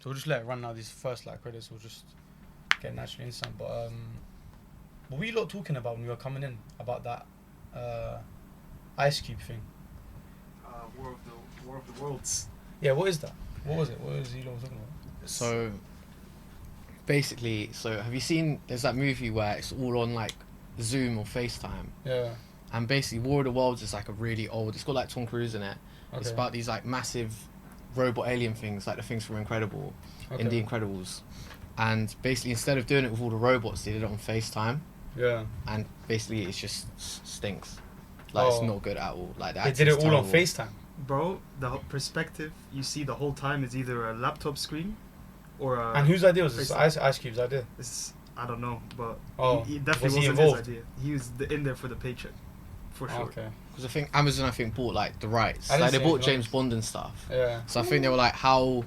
So we'll just let it run now. These first like credits will just get naturally instant. But what were you lot talking about when you were coming in about that Ice Cube thing? War of the Worlds. Yeah, what is that? What was it? What was you lot talking about? So basically, have you seen? There's that movie where it's all on like Zoom or FaceTime. Yeah. And basically, War of the Worlds is like a really old. It's got like Tom Cruise in it. Okay. It's about these like massive robot alien things, like the things from Incredible, in The Incredibles. And basically, instead of doing it with all the robots, they did it on FaceTime. Yeah. And basically, it just stinks. Like it's not good at all. Like that. They did it all on FaceTime. Bro, the perspective you see the whole time is either a laptop screen or a... And whose idea was this? Ice Cube's idea? I don't know, but he was definitely he wasn't involved? his idea. He was in there for the paycheck, for sure. Okay. Because I think Amazon, bought like the rights. I didn't Like they see bought it, James no. Bond and stuff. Yeah. So I think they were like, how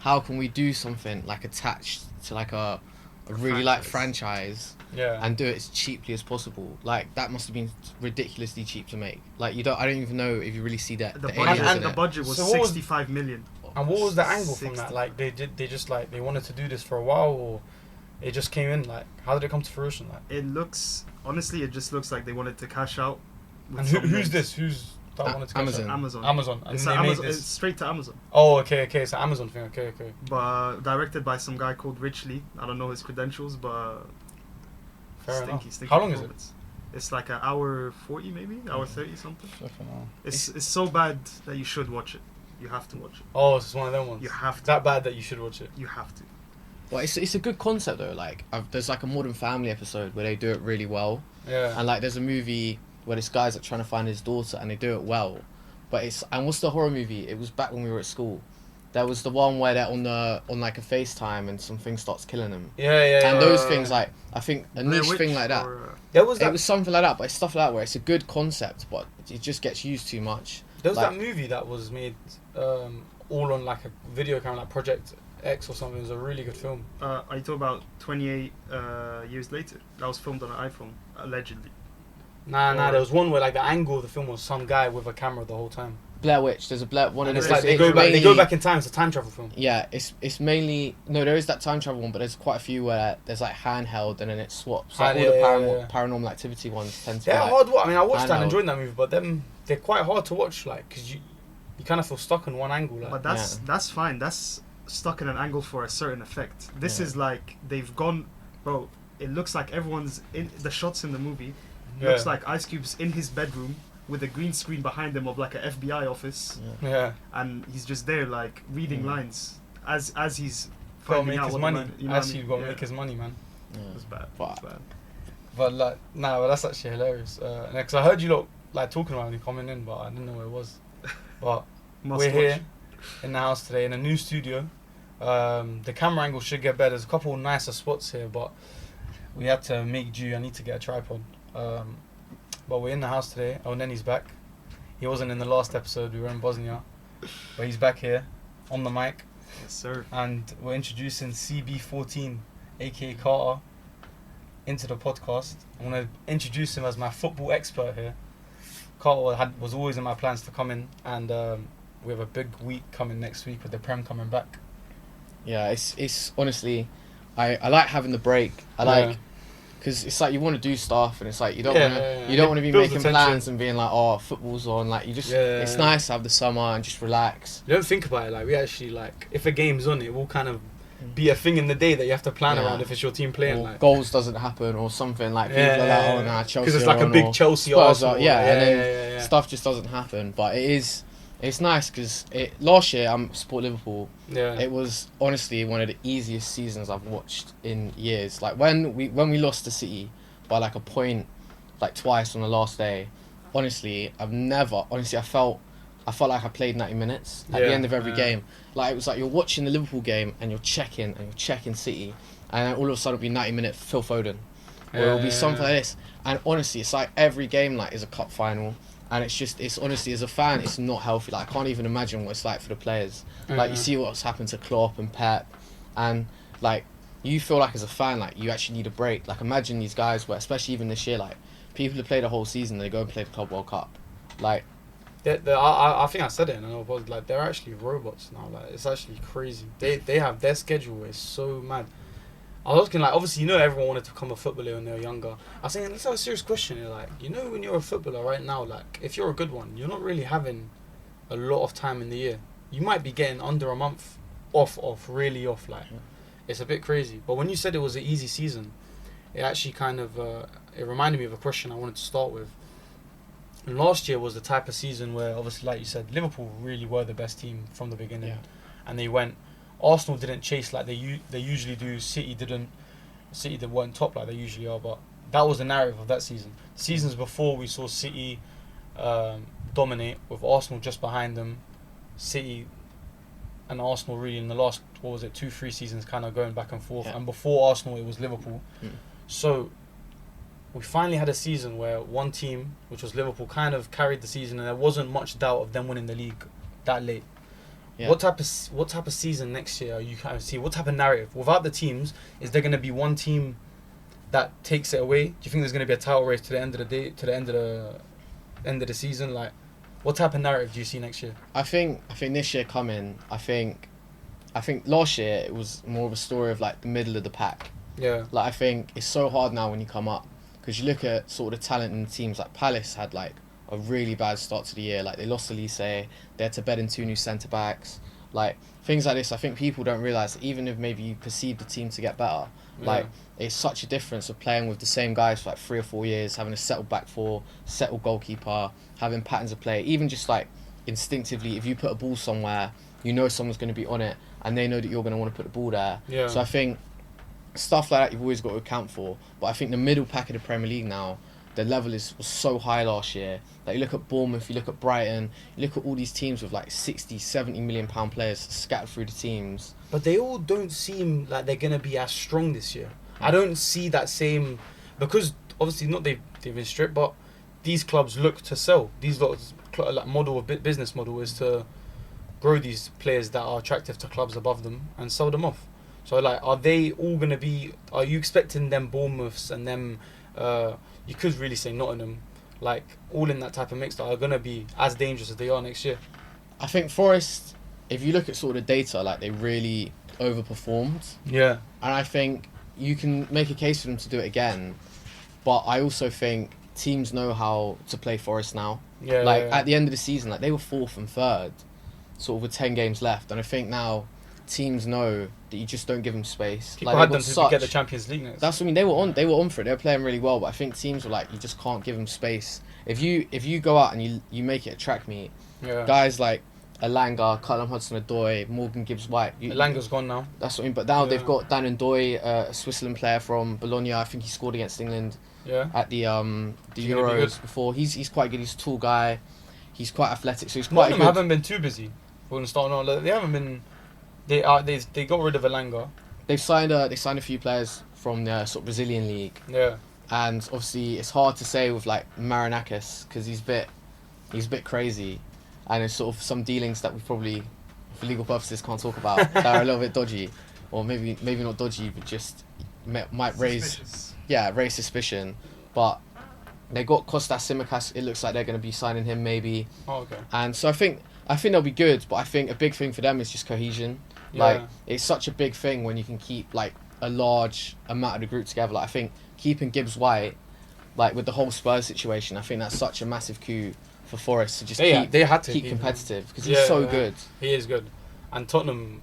can we do something like attached to like a really like franchise Yeah. and do it as cheaply as possible? Like that must have been ridiculously cheap to make. Like I don't even know if you really see that. The aliens budget, in the it. budget was So what was- 65 million. And what was the angle from 60. that? Like they just like they wanted to do this for a while, or it just came in? Like how did it come to fruition? Like It just looks like they wanted to cash out. with and some who's names. this? Who's that wanted to Amazon. Amazon. And It's, they a made Amazon. this. It's straight to Amazon. Oh, okay, it's an Amazon thing. Okay. But directed by some guy called Rich Lee. I don't know his credentials, but Fair enough. stinky How long is it? performance. It's like an hour 40 maybe, hour 30 something. Flipping hell. It's so bad that you should watch it. You have to watch it. Oh, it's one of them ones. You have to. That bad that you should watch it. You have to. Well, it's a good concept though. Like there's like a Modern Family episode where they do it really well. Yeah. And like there's a movie where this guy's like trying to find his daughter and they do it well. But what's the horror movie? It was back when we were at school. There was the one where they're on like a FaceTime and something starts killing them. Yeah. And those things, like I think a Blair niche Witch thing like that. There was that. It was something like that, but it's stuff like that where it's a good concept, but it just gets used too much. There was like- that movie that was made all on like a video camera, like Project X or something. It was a really good film. Are you talking about 28 years later? That was filmed on an iPhone, allegedly. Nah. Or- There was one where like the angle of the film was some guy with a camera the whole time. Blair Witch. There's a Blair one. And of it's those- like they it's go back. They go mainly- back in time. It's a time travel film. Yeah, it's mainly there is that time travel one, but there's quite a few where there's like handheld and then it swaps. Like all the paranormal activity ones tend to be They're like, hard. I mean, I watched that and handheld. enjoyed that movie, but they're quite hard to watch. Like, cause you kind of feel stuck on one angle. Like, But that's fine. That's stuck in an angle for a certain effect. This Yeah. is like they've gone, bro. It looks like everyone's in the shots in the movie. Yeah. Looks like Ice Cube's in his bedroom with a green screen behind him of like a FBI office, yeah. and he's just there like reading lines as he's Gotta finding make out his what the money. line- you know what I Actually, mean? gotta Yeah. make his money, man. Yeah. It's bad. But- It's bad. But like, but that's actually hilarious. Because I heard you lot like talking about it when you coming in, but I didn't know where it was. But Must we're watch. here in the house today in a new studio. The camera angle should get better. There's a couple nicer spots here, but we had to make do. I need to get a tripod. But we're in the house today. Oh, Nenny's back. He wasn't in the last episode. We were in Bosnia, but he's back here on the mic, Yes, sir. and we're introducing CB14, aka Carter, into the podcast. I'm gonna introduce him as my football expert here. Carter was always in my plans to come in, and we have a big week coming next week with the Prem coming back. Yeah, it's honestly, I like having the break. I like because it's like you want to do stuff and it's like you don't want to you don't want to be It builds making the tension. plans and being like, oh, football's on. Like you just it's Yeah. nice to have the summer and just relax. You don't think about it, like we actually like if a game's on, it will kind of be a thing in the day that you have to plan Yeah. around if it's your team playing. Or Like goals doesn't happen or something like people are like, oh nah, Chelsea. because it's like are a on, big or Chelsea Spurs Arsenal. are, and then stuff just doesn't happen. But it's nice because last year I support Liverpool. Yeah. It was honestly one of the easiest seasons I've watched in years. Like when we lost to City by like a point, like twice on the last day. Honestly, I felt like I played 90 minutes at the end of every game. Like it was like you're watching the Liverpool game and you're checking City, and then all of a sudden it'll be 90-minute Phil Foden, or it'll be something like this. And honestly, it's like every game like is a cup final. And it's honestly, as a fan, it's not healthy. Like I can't even imagine what it's like for the players. Like you see what's happened to Klopp and Pep, and like you feel like as a fan, like you actually need a break. Like imagine these guys, where especially even this year, like people who play the whole season, they go and play the Club World Cup. Like I think I said it, and I was like, they're actually robots now. Like, it's actually crazy. They have their schedule is so mad. I was looking like, obviously, everyone wanted to become a footballer when they were younger. I was saying, let's have a serious question. You're like, when you're a footballer right now, like, if you're a good one, you're not really having a lot of time in the year. You might be getting under a month really off. Like, it's a bit crazy. But when you said it was an easy season, it actually kind of it reminded me of a question I wanted to start with. And last year was the type of season where, obviously, like you said, Liverpool really were the best team from the beginning, and they went. Arsenal didn't chase like they usually do. City didn't. City that weren't top like they usually are. But that was the narrative of that season. Seasons before, we saw City dominate with Arsenal just behind them. City and Arsenal really in the last 2-3 seasons kind of going back and forth. And before Arsenal, it was Liverpool. So we finally had a season where one team, which was Liverpool, kind of carried the season, and there wasn't much doubt of them winning the league that late. Yeah. What type of season next year are you kind of see? What type of narrative without the teams? Is there going to be one team that takes it away? Do you think there's going to be a title race to the end of the day, to the end of the season? Like, what type of narrative do you see next year? I think this year coming. I think last year it was more of a story of like the middle of the pack. Yeah. Like, I think it's so hard now when you come up, because you look at sort of the talent in the teams. Like Palace had like a really bad start to the year. Like, they lost Elise, they had to bed in 2 new centre backs. Like, things like this, I think people don't realise that even if maybe you perceive the team to get better, like, it's such a difference of playing with the same guys for like 3 or 4 years, having a settled back four, settled goalkeeper, having patterns of play. Even just like instinctively, if you put a ball somewhere, someone's going to be on it, and they know that you're going to want to put the ball there. Yeah. So I think stuff like that you've always got to account for. But I think the middle pack of the Premier League now, the level was so high last year. Like, you look at Bournemouth, you look at Brighton, you look at all these teams with like 60, 70 million pound players scattered through the teams. But they all don't seem like they're going to be as strong this year. I don't see that same, because obviously not they've been stripped, but these clubs look to sell. These lots like business model is to grow these players that are attractive to clubs above them and sell them off. So like, are they all going to be? Are you expecting them Bournemouths and them? You could really say Nottingham, like all in that type of mix, that are going to be as dangerous as they are next year. I think Forest, if you look at sort of the data, like, they really overperformed. Yeah. And I think you can make a case for them to do it again, but I also think teams know how to play Forest now. Yeah. Like, at the end of the season, like, they were 4th and 3rd, sort of with 10 games left, and I think now teams know that you just don't give them space. People like, had them to get the Champions League next. That's what I mean. They were on for it. They were playing really well, but I think teams were like, you just can't give them space. If you go out and you make it a track meet, guys like Elanga, Callum Hudson-Odoi, Morgan Gibbs-White. Elanga's gone now. That's what I mean. But now they've got Dan Ndoye, a Switzerland player from Bologna. I think he scored against England at the Euros before. He's quite good. He's a tall guy. He's quite athletic, so he's quite good. Haven't been too busy. We're starting on. They haven't been. They got rid of Elanga. They've signed a few players from the sort of Brazilian league. Yeah. And obviously it's hard to say with like Marinakis, because he's a bit crazy, and there's sort of some dealings that we probably, for legal purposes, can't talk about that are a little bit dodgy, or maybe not dodgy, but just might raise suspicion. But they got Kostas Tsimikas. It looks like they're going to be signing him maybe. Oh, okay. And so I think they'll be good, but I think a big thing for them is just cohesion. Yeah. Like, it's such a big thing when you can keep like a large amount of the group together. Like, I think keeping Gibbs-White, like with the whole Spurs situation, I think that's such a massive coup for Forest to just keep competitive, because he's so good. He is good. And Tottenham,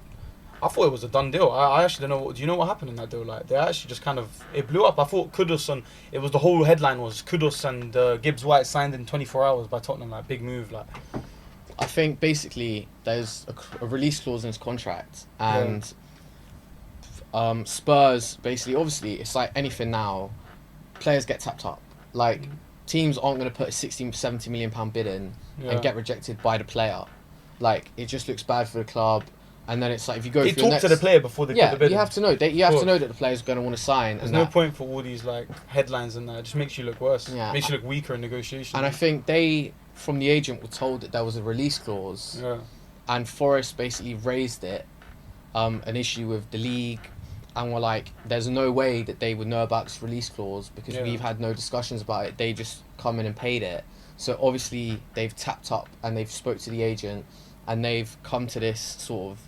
I thought it was a done deal. I actually don't know. Do you know what happened in that deal? Like, they actually just kind of, it blew up. I thought Kudus and it was, the whole headline was Kudus and Gibbs-White signed in 24 hours by Tottenham. Like, big move. Like, I think basically there's a release clause in his contract, and Spurs basically, obviously it's like anything now, players get tapped up. Like, teams aren't going to put a 60-70 million pound bid in and get rejected by the player. Like, it just looks bad for the club. And then it's like, if you go they talk to the player before they put the bid you have to know. You have to know that the player's going to want to sign. There's no point for all these like headlines and that. It just makes you look worse. Yeah. Makes you look weaker in negotiations. And I think they, from the agent, were told that there was a release clause. Yeah. And Forest basically raised it, an issue with the league, and were like, there's no way that they would know about this release clause, because we've had no discussions about it. They just come in and paid it. So obviously they've tapped up and they've spoke to the agent, and they've come to this sort of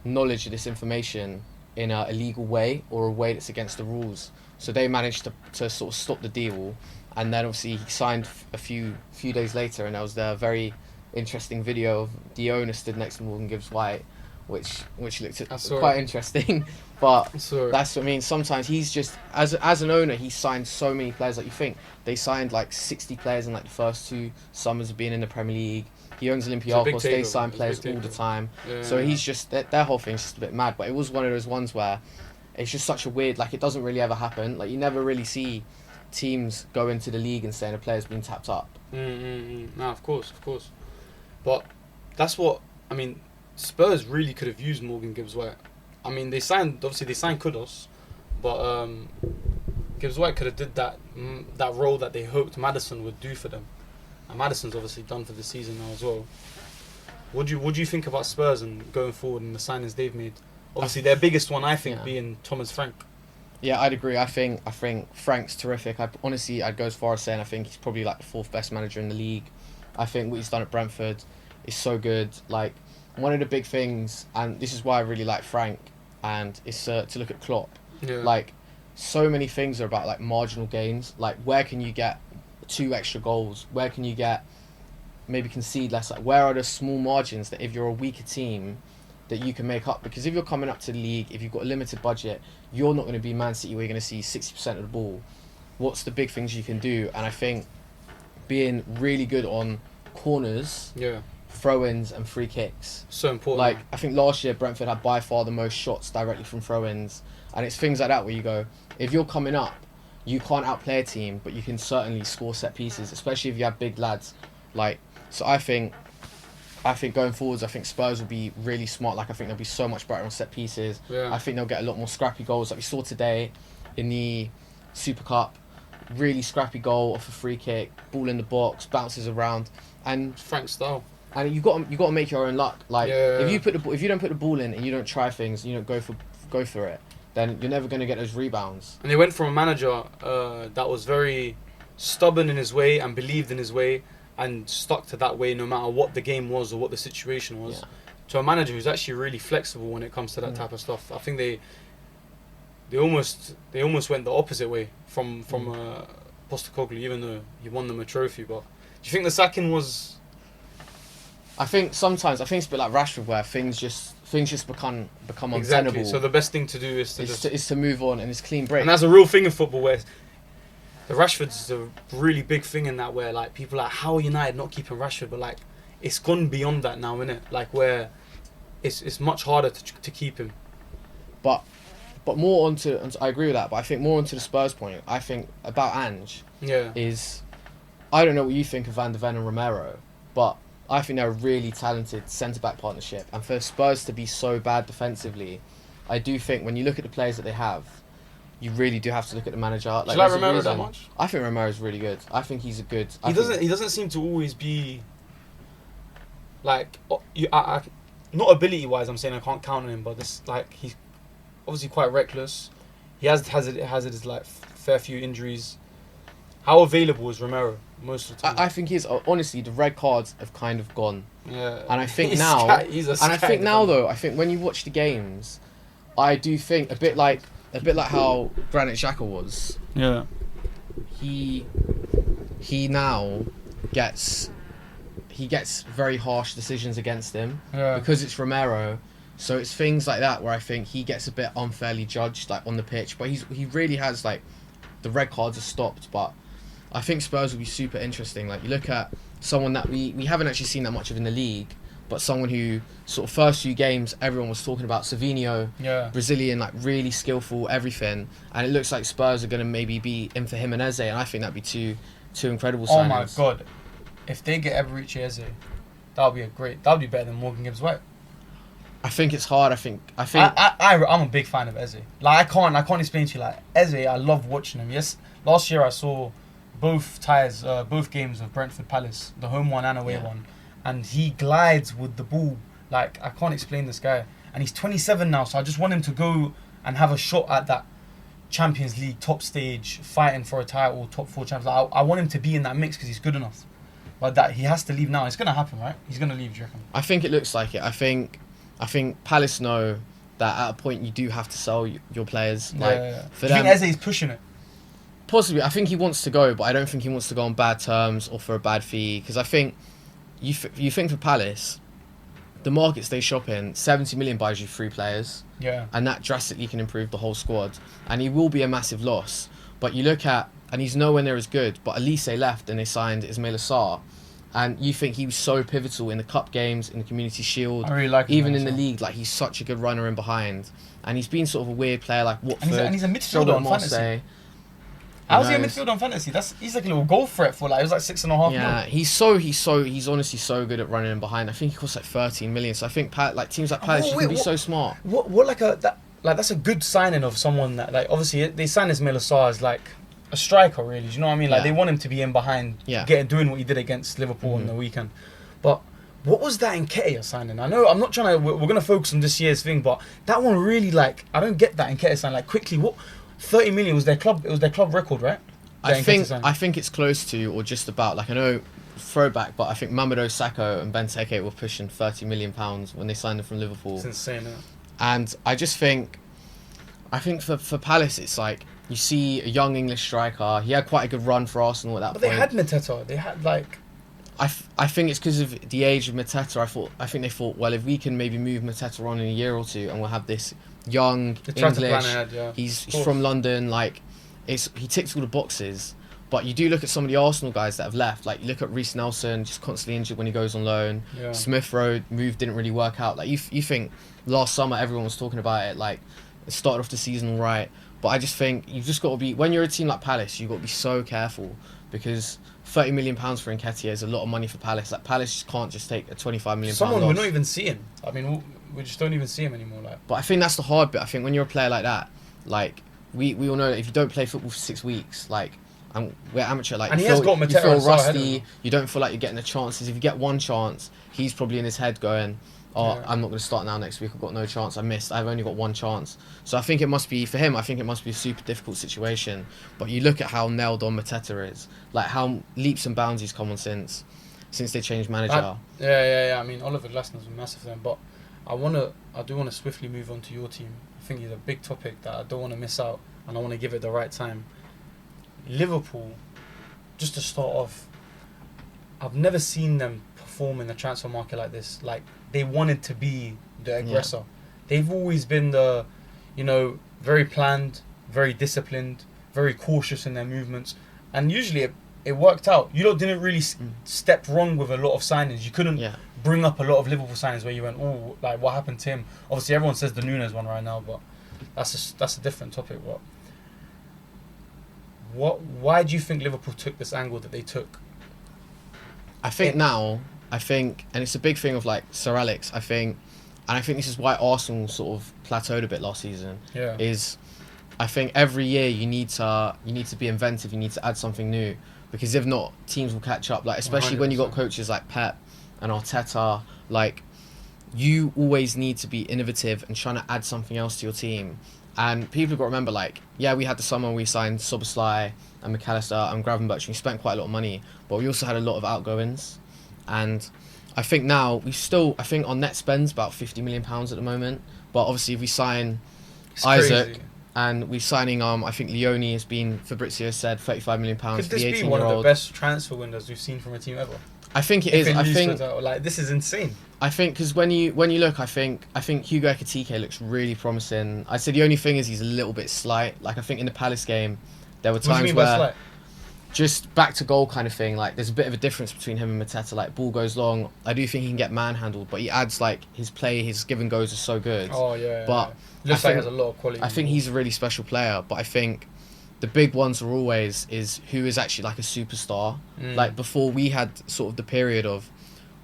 knowledge of this information in a illegal way or a way that's against the rules. So they managed to sort of stop the deal, and then obviously he signed a few days later, and there was the very interesting video of the owner stood next to Morgan Gibbs White, which looked quite interesting. But that's what I mean. Sometimes he's just as an owner, he signed so many players. Like, you think they signed like 60 players in like the first 2 summers of being in the Premier League. He owns Olympiacos. They sign players all the time. Yeah. So he's just their whole thing's just a bit mad. But it was one of those ones where it's just such a weird, like, it doesn't really ever happen. Like, you never really see teams go into the league and saying a player's been tapped up. No, of course. But that's what I mean. Spurs really could have used Morgan Gibbs White. I mean, they signed Kudos, but Gibbs White could have did that role that they hoped Maddison would do for them. And Maddison's obviously done for the season now as well. What do you think about Spurs and going forward and the signings they've made? Obviously, their biggest one, I think, being Thomas Frank. Yeah, I'd agree. I think Frank's terrific. I'd go as far as saying I think he's probably like the 4th best manager in the league. I think what he's done at Brentford is so good. Like, one of the big things, and this is why I really like Frank, and it's to look at Klopp. Yeah. Like, so many things are about like marginal gains. Like, where can you get 2 extra goals? Where can you get maybe concede less? Like, where are the small margins that if you're a weaker team that you can make up? Because if you're coming up to the league, if you've got a limited budget, you're not going to be Man City where you're going to see 60% of the ball. What's the big things you can do? And I think being really good on corners, throw-ins and free kicks. So important. Like, I think last year Brentford had by far the most shots directly from throw-ins. And it's things like that where you go, if you're coming up, you can't outplay a team, but you can certainly score set pieces, especially if you have big lads. Like, so I think going forwards, I think Spurs will be really smart. Like, I think they'll be so much better on set pieces. Yeah. I think they'll get a lot more scrappy goals, like we saw today in the Super Cup. Really scrappy goal off a free kick, ball in the box, bounces around, and Frank style. And you got to make your own luck. Like, Yeah. if you don't put the ball in and you don't try things, you don't go for it, then you're never going to get those rebounds. And they went from a manager that was very stubborn in his way and believed in his way and stuck to that way no matter what the game was or what the situation was, to a manager who's actually really flexible when it comes to that type of stuff. I think they almost went the opposite way from Postecoglou, even though he won them a trophy. But do you think the sacking was? I think sometimes it's a bit like Rashford, where things just become untenable. Exactly. So the best thing to do is to move on, and it's clean break. And that's a real thing in football, where the Rashford's a really big thing in that, where like people are like, how are United not keeping Rashford? But like, it's gone beyond that now, innit? Like, where it's much harder to keep him. But more onto I agree with that. But I think more onto the Spurs point. I think about Ange. Is I don't know what you think of Van de Ven and Romero, but I think they're a really talented centre-back partnership. And for Spurs to be so bad defensively, I do think when you look at the players that they have, you really do have to look at the manager. Like, do you like Romero that much? I think Romero's really good. I think he's a good... He doesn't seem to always be... Like, not ability-wise, I'm saying I can't count on him, but this, like, he's obviously quite reckless. He has his like fair few injuries. How available is Romero most of the time? I think he's honestly, the red cards have kind of gone. Yeah. And I think though, I think when you watch the games, I do think a bit like how Granit Xhaka was. Yeah. He now gets very harsh decisions against him because it's Romero. So it's things like that where I think he gets a bit unfairly judged, like on the pitch. But he really has, like, the red cards are stopped. But I think Spurs will be super interesting. Like, you look at someone that we haven't actually seen that much of in the league, but someone who sort of first few games everyone was talking about, Savinho, Brazilian, like really skillful, everything. And it looks like Spurs are going to maybe be in for him and Eze, and I think that'd be two incredible signings. Oh my god, if they get Eberici Eze, that'll be better than Morgan Gibbs White. I think it's hard. I think I'm a big fan of Eze. Like, I can't explain to you, like, Eze, I love watching him. Yes, last year I saw both games of Brentford Palace, the home one and away one, and he glides with the ball. Like, I can't explain this guy. And he's 27 now, so I just want him to go and have a shot at that Champions League top stage, fighting for a title, top 4 champions. I want him to be in that mix because he's good enough. But that he has to leave now. It's gonna happen, right? He's gonna leave. Do you reckon? I think it looks like it. I think Palace know that at a point you do have to sell your players. For Do you them, think Eze's pushing it? possibly, I think he wants to go, but I don't think he wants to go on bad terms or for a bad fee. Because I think you think for Palace, the markets they shop in, 70 million buys you 3 players. Yeah. And that drastically can improve the whole squad. And he will be a massive loss. But you look at, and he's nowhere near as good, but Elise left and they signed Ismail Assar. And you think he was so pivotal in the cup games, in the Community Shield, I really like him even as in the well. league. Like, he's such a good runner in behind. And he's been sort of a weird player, like Watford. And he's a midfielder struggled on at fantasy. Marseille. How's he a knows? midfielder on fantasy? He's like a little goal threat for like, it was like 6.5 Yeah, mil. he's honestly so good at running in behind. I think he costs like 13 million. So I think teams like Palace, you can be so smart. What that's a good signing of someone that, like, obviously they signed Ismail Assar as like a striker, really. Do you know what I mean? Like, Yeah. they want him to be in behind, doing what he did against Liverpool on the weekend. But what was that Nketiah signing? I know I'm not trying to. We're gonna focus on this year's thing, but that one really, like, I don't get that Nketiah sign. Like, quickly, what 30 million was their club? It was their club record, right? I think it's close to or just about. Like, I know throwback, but I think Mamadou Sakho and Benteke were pushing £30 million when they signed them from Liverpool. It's insane, isn't it? And I think for Palace, it's like you see a young English striker. He had quite a good run for Arsenal at that But point. they had Mateta. They had like. I think it's because of the age of Mateta. I think they thought, well, if we can maybe move Mateta on in a year or two, and we'll have this young They tried to plan English. ahead, yeah. He's from London. Like, he ticks all the boxes. But you do look at some of the Arsenal guys that have left. Like, you look at Reece Nelson, just constantly injured when he goes on loan. Yeah. Smith Rowe move didn't really work out. Like, you think last summer everyone was talking about it. Like, it started off the season all right. But I just think you've just got to be, when you're a team like Palace, you've got to be so careful, because £30 million for Nketiah is a lot of money for Palace. Like, Palace just can't just take a £25 million Someone loss. we're not even seeing. I mean, we just don't even see him anymore. Like, But I think that's the hard bit. I think when you're a player like that, like, we all know that if you don't play football for 6 weeks, like, and we're amateur, like, and you he has feel, got you Mateta feel and Salah ahead of rusty, him. you don't feel like you're getting the chances. If you get one chance, he's probably in his head going, oh, Yeah. I'm not going to start now next week, I've got no chance, I've only got one chance. So I think it must be, for him, I think it must be a super difficult situation. But you look at how nailed on Mateta is, like how leaps and bounds he's come on since they changed manager. Yeah. I mean, Oliver Glasner's been massive for them, but I do want to swiftly move on to your team. I think it's a big topic that I don't want to miss out, and I want to give it the right time. Liverpool, just to start off, I've never seen them perform in the transfer market like this. Like, they wanted to be the aggressor. They've always been the, very planned, very disciplined, very cautious in their movements, and usually it worked out. You lot didn't really step wrong with a lot of signings. You couldn't bring up a lot of Liverpool signings where you went, oh, like, what happened to him? Obviously, everyone says the Nunes one right now, but that's a different topic. Why do you think Liverpool took this angle that they took? I think and it's a big thing of, like, Sir Alex, I think this is why Arsenal sort of plateaued a bit last season. Yeah. Is I think every year you need to be inventive, you need to add something new, because if not, teams will catch up. Like, especially when you got coaches like Pep and Arteta, like, you always need to be innovative and trying to add something else to your team. And people have got to remember, like, we had the summer we signed Soboslai and McAllister and Gravenberch, and we spent quite a lot of money, but we also had a lot of outgoings. And I think now I think our net spend's about £50 million at the moment. But obviously, if we sign Isaac, crazy. and we're signing, I think Leone has been, Fabrizio said, £35 million for Could the this 18-year-old. be one of the best transfer windows we've seen from a team ever? I think it is. I think like, this is insane. I think because when you look, I think Hugo Ekitike looks really promising. I said the only thing is he's a little bit slight. Like, I think in the Palace game, there were What do you times mean by where slight? just back to goal kind of thing. Like, there's a bit of a difference between him and Mateta. Like, ball goes long. I do think he can get manhandled, but he adds, like, his play, his give and goes are so good. Oh yeah. But looks I like he think- has a lot of quality. I think he's a really special player, but I think the big ones are always is who is actually like a superstar. Like, before, we had sort of the period of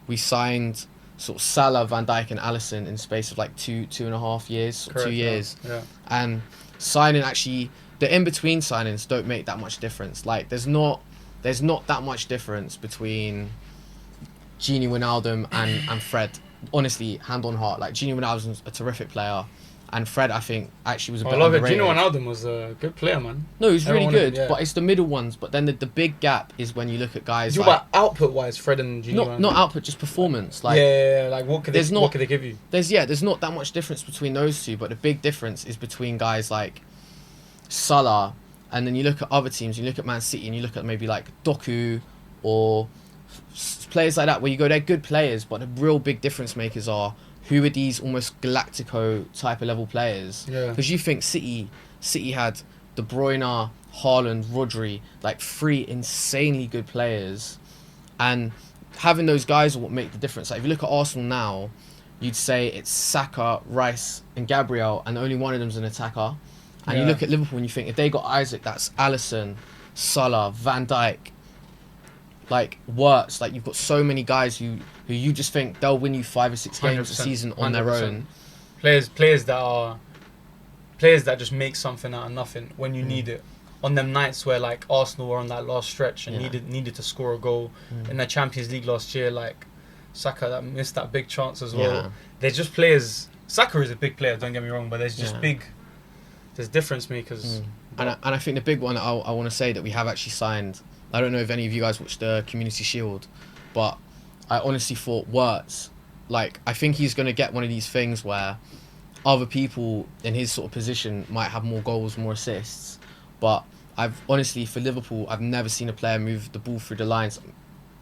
we signed sort of Salah, Van Dijk and Alisson in the space of like 2.5 years, Correct, 2 years. Yeah. And signing, actually, the in-between signings don't make that much difference. Like, there's not that much difference between Gini Wijnaldum and Fred. Honestly, hand on heart, like, Gini Wijnaldum's a terrific player, And Fred, I think, actually was a I bit love it. underrated. Gino Wijnaldum was a good player, man. No, he was really Everyone good, wanted him, yeah. but it's the middle ones. But then the big gap is when you look at guys You like... about output-wise, Fred and Gino Wijnaldum. Not output, just performance. Like, yeah, like what could they give you? There's not that much difference between those two, but the big difference is between guys like Salah, and then you look at other teams, you look at Man City, and you look at maybe like Doku or players like that, where you go, they're good players, but the real big difference makers are who are these almost Galactico type of level players. Yeah. Because you think City had De Bruyne, Haaland, Rodri, like 3 insanely good players, and having those guys are what make the difference. Like if you look at Arsenal now, you'd say it's Saka, Rice, and Gabriel, and only one of them's an attacker. And you look at Liverpool and you think if they got Isaac, that's Alisson, Salah, Van Dijk, like Wirtz. Like you've got so many guys who you just think they'll win you 5 or 6 games a season on their 100%. own. Players that just make something out of nothing when you need it. On them nights where like Arsenal were on that last stretch and needed to score a goal in the Champions League last year, like Saka that missed that big chance as well. Yeah. There's just players. Saka is a big player, don't get me wrong, but there's just there's difference makers. And I think the big one that I want to say that we have actually signed, I don't know if any of you guys watched the Community Shield, but I honestly thought Wirtz, like I think he's going to get one of these things where other people in his sort of position might have more goals, more assists, but I've honestly, for Liverpool, I've never seen a player move the ball through the lines.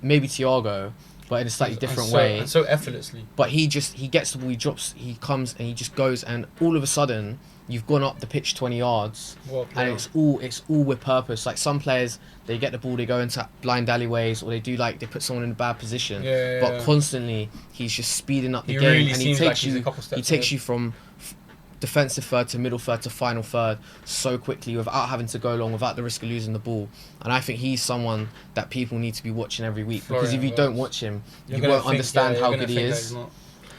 Maybe Thiago, but in a slightly different way. And so effortlessly. But he gets the ball, he drops, he comes and he just goes, and all of a sudden you've gone up the pitch 20 yards, and it's all with purpose. Like some players, they get the ball, they go into blind alleyways, or they put someone in a bad position. But constantly he's just speeding up the game, really and he takes you from defensive third to middle third to final third so quickly without having to go long, without the risk of losing the ball. And I think he's someone that people need to be watching every week, because if you don't watch him, you won't understand how good he is.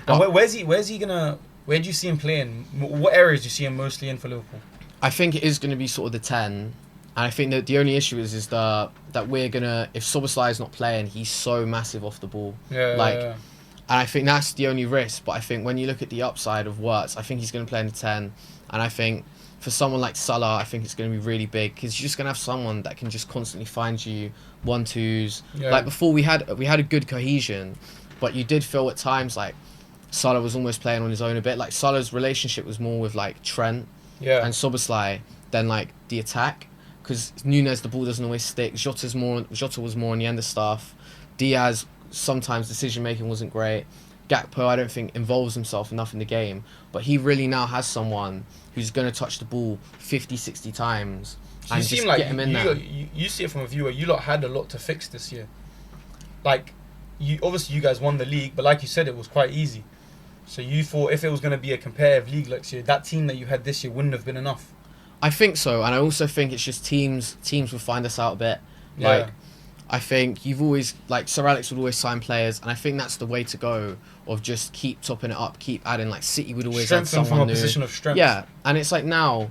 And where's he gonna? Where do you see him playing? What areas do you see him mostly in for Liverpool? I think it is going to be sort of the 10. And I think that the only issue is that we're going to... If Szoboszlai is not playing, he's so massive off the ball. And I think that's the only risk. But I think when you look at the upside of Wirtz, I think he's going to play in the 10. And I think for someone like Salah, I think it's going to be really big, because you're just going to have someone that can just constantly find you 1-2s. Like before, we had a good cohesion, but you did feel at times like Salah was almost playing on his own a bit. Like Salah's relationship was more with like Trent and Szoboszlai than like the attack, because Núñez, the ball doesn't always stick. Jota was more on the end of stuff. Diaz, sometimes decision making wasn't great. Gakpo, I don't think involves himself enough in the game, but he really now has someone who's going to touch the ball 50, 60 times and just get him in there. You see it from a view where you lot had a lot to fix this year. Like, obviously you guys won the league, but like you said, it was quite easy. So you thought if it was going to be a competitive league next year, that team that you had this year wouldn't have been enough. I think so, and I also think it's just teams will find us out a bit. Like, I think you've always, like, Sir Alex would always sign players, and I think that's the way to go, of just keep topping it up, keep adding. Like City would always add someone from a new. Position of strength. Yeah, and it's like now,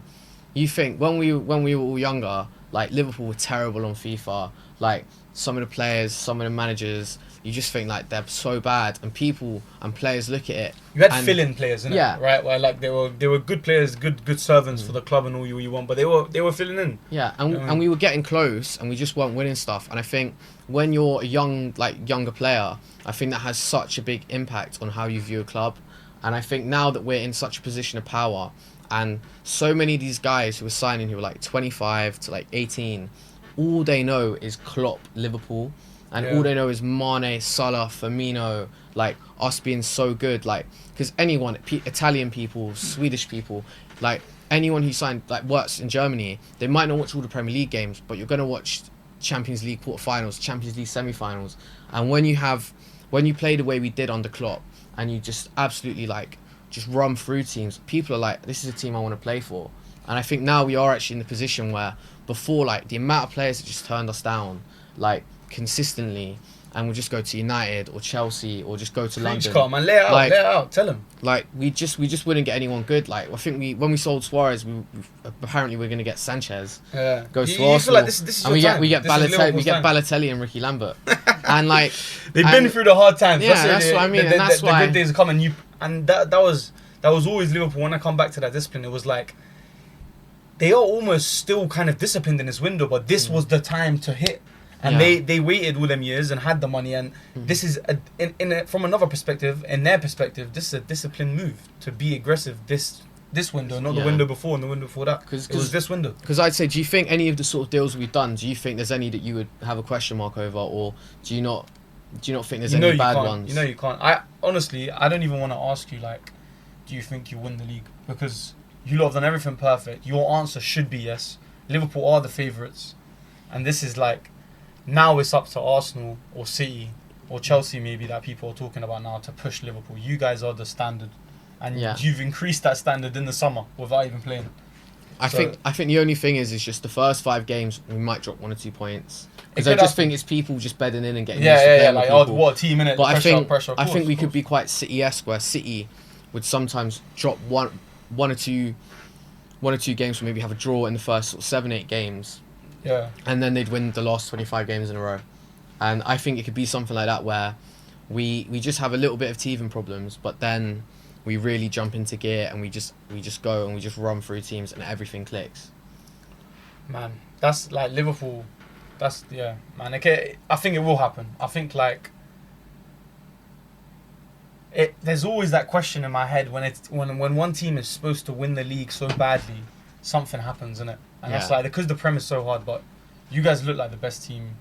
you think when we were all younger, like Liverpool were terrible on FIFA. Like some of the players, some of the managers, you just think like they're so bad, and people and players look at it. You had fill-in players, innit? Right, where like they were good players, good servants for the club and all you want, but they were filling in. Yeah, and we were getting close, and we just weren't winning stuff. And I think when you're a younger player, I think that has such a big impact on how you view a club. And I think now that we're in such a position of power, and so many of these guys who are signing who are like 25 to like 18, all they know is Klopp, Liverpool. And all they know is Mane, Salah, Firmino, like us being so good. Like, because anyone, Italian people, Swedish people, like anyone who signed, like works in Germany, they might not watch all the Premier League games, but you're going to watch Champions League quarterfinals, Champions League semi-finals. And when you play the way we did under Klopp, and you just absolutely like just run through teams, people are like, this is a team I want to play for. And I think now we are actually in the position where before, like the amount of players that just turned us down, like consistently, and we'll just go to United or Chelsea or just go to London. Man, lay it out, tell them. Like we just wouldn't get anyone good. Like I think when we sold Suarez, we apparently we're gonna get Sanchez. Yeah. Goes to you Arsenal, feel like this is and we your get time. Balotelli and Ricky Lambert, and like they've been through the hard times. Yeah, that's what I mean. The good days are coming. And that that was always Liverpool. When I come back to that discipline, it was like they are almost still kind of disciplined in this window, but this was the time to hit. And they waited all them years and had the money. And this is, from another perspective, in their perspective, this is a disciplined move to be aggressive this window, not the window before and the window before that. It was this window. Because I'd say, do you think any of the sort of deals we've done, do you think there's any that you would have a question mark over, or do you not think there's any bad ones? You know you can't. I honestly, I don't even want to ask you, like, do you think you win the league? Because you lot have done everything perfect. Your answer should be yes. Liverpool are the favourites. And this is like, now it's up to Arsenal or City or Chelsea maybe that people are talking about now to push Liverpool. You guys are the standard. And you've increased that standard in the summer without even playing. I think the only thing is just the first 5 games we might drop 1 or 2 points. Because I just think it's people just bedding in and getting used to playing with people. What a team in it. But I think we could be quite City-esque, where City would sometimes drop one or two games, or maybe have a draw in the first sort of 7-8 games. Yeah. And then they'd win the last 25 games in a row. And I think it could be something like that, where we just have a little bit of teething problems, but then we really jump into gear and we just go and we just run through teams and everything clicks. Man, that's like Liverpool. That's man. Okay, I think it will happen. I think like there's always that question in my head when one team is supposed to win the league so badly, something happens, innit? And that's like, because the Prem is so hard. But you guys look like the best team.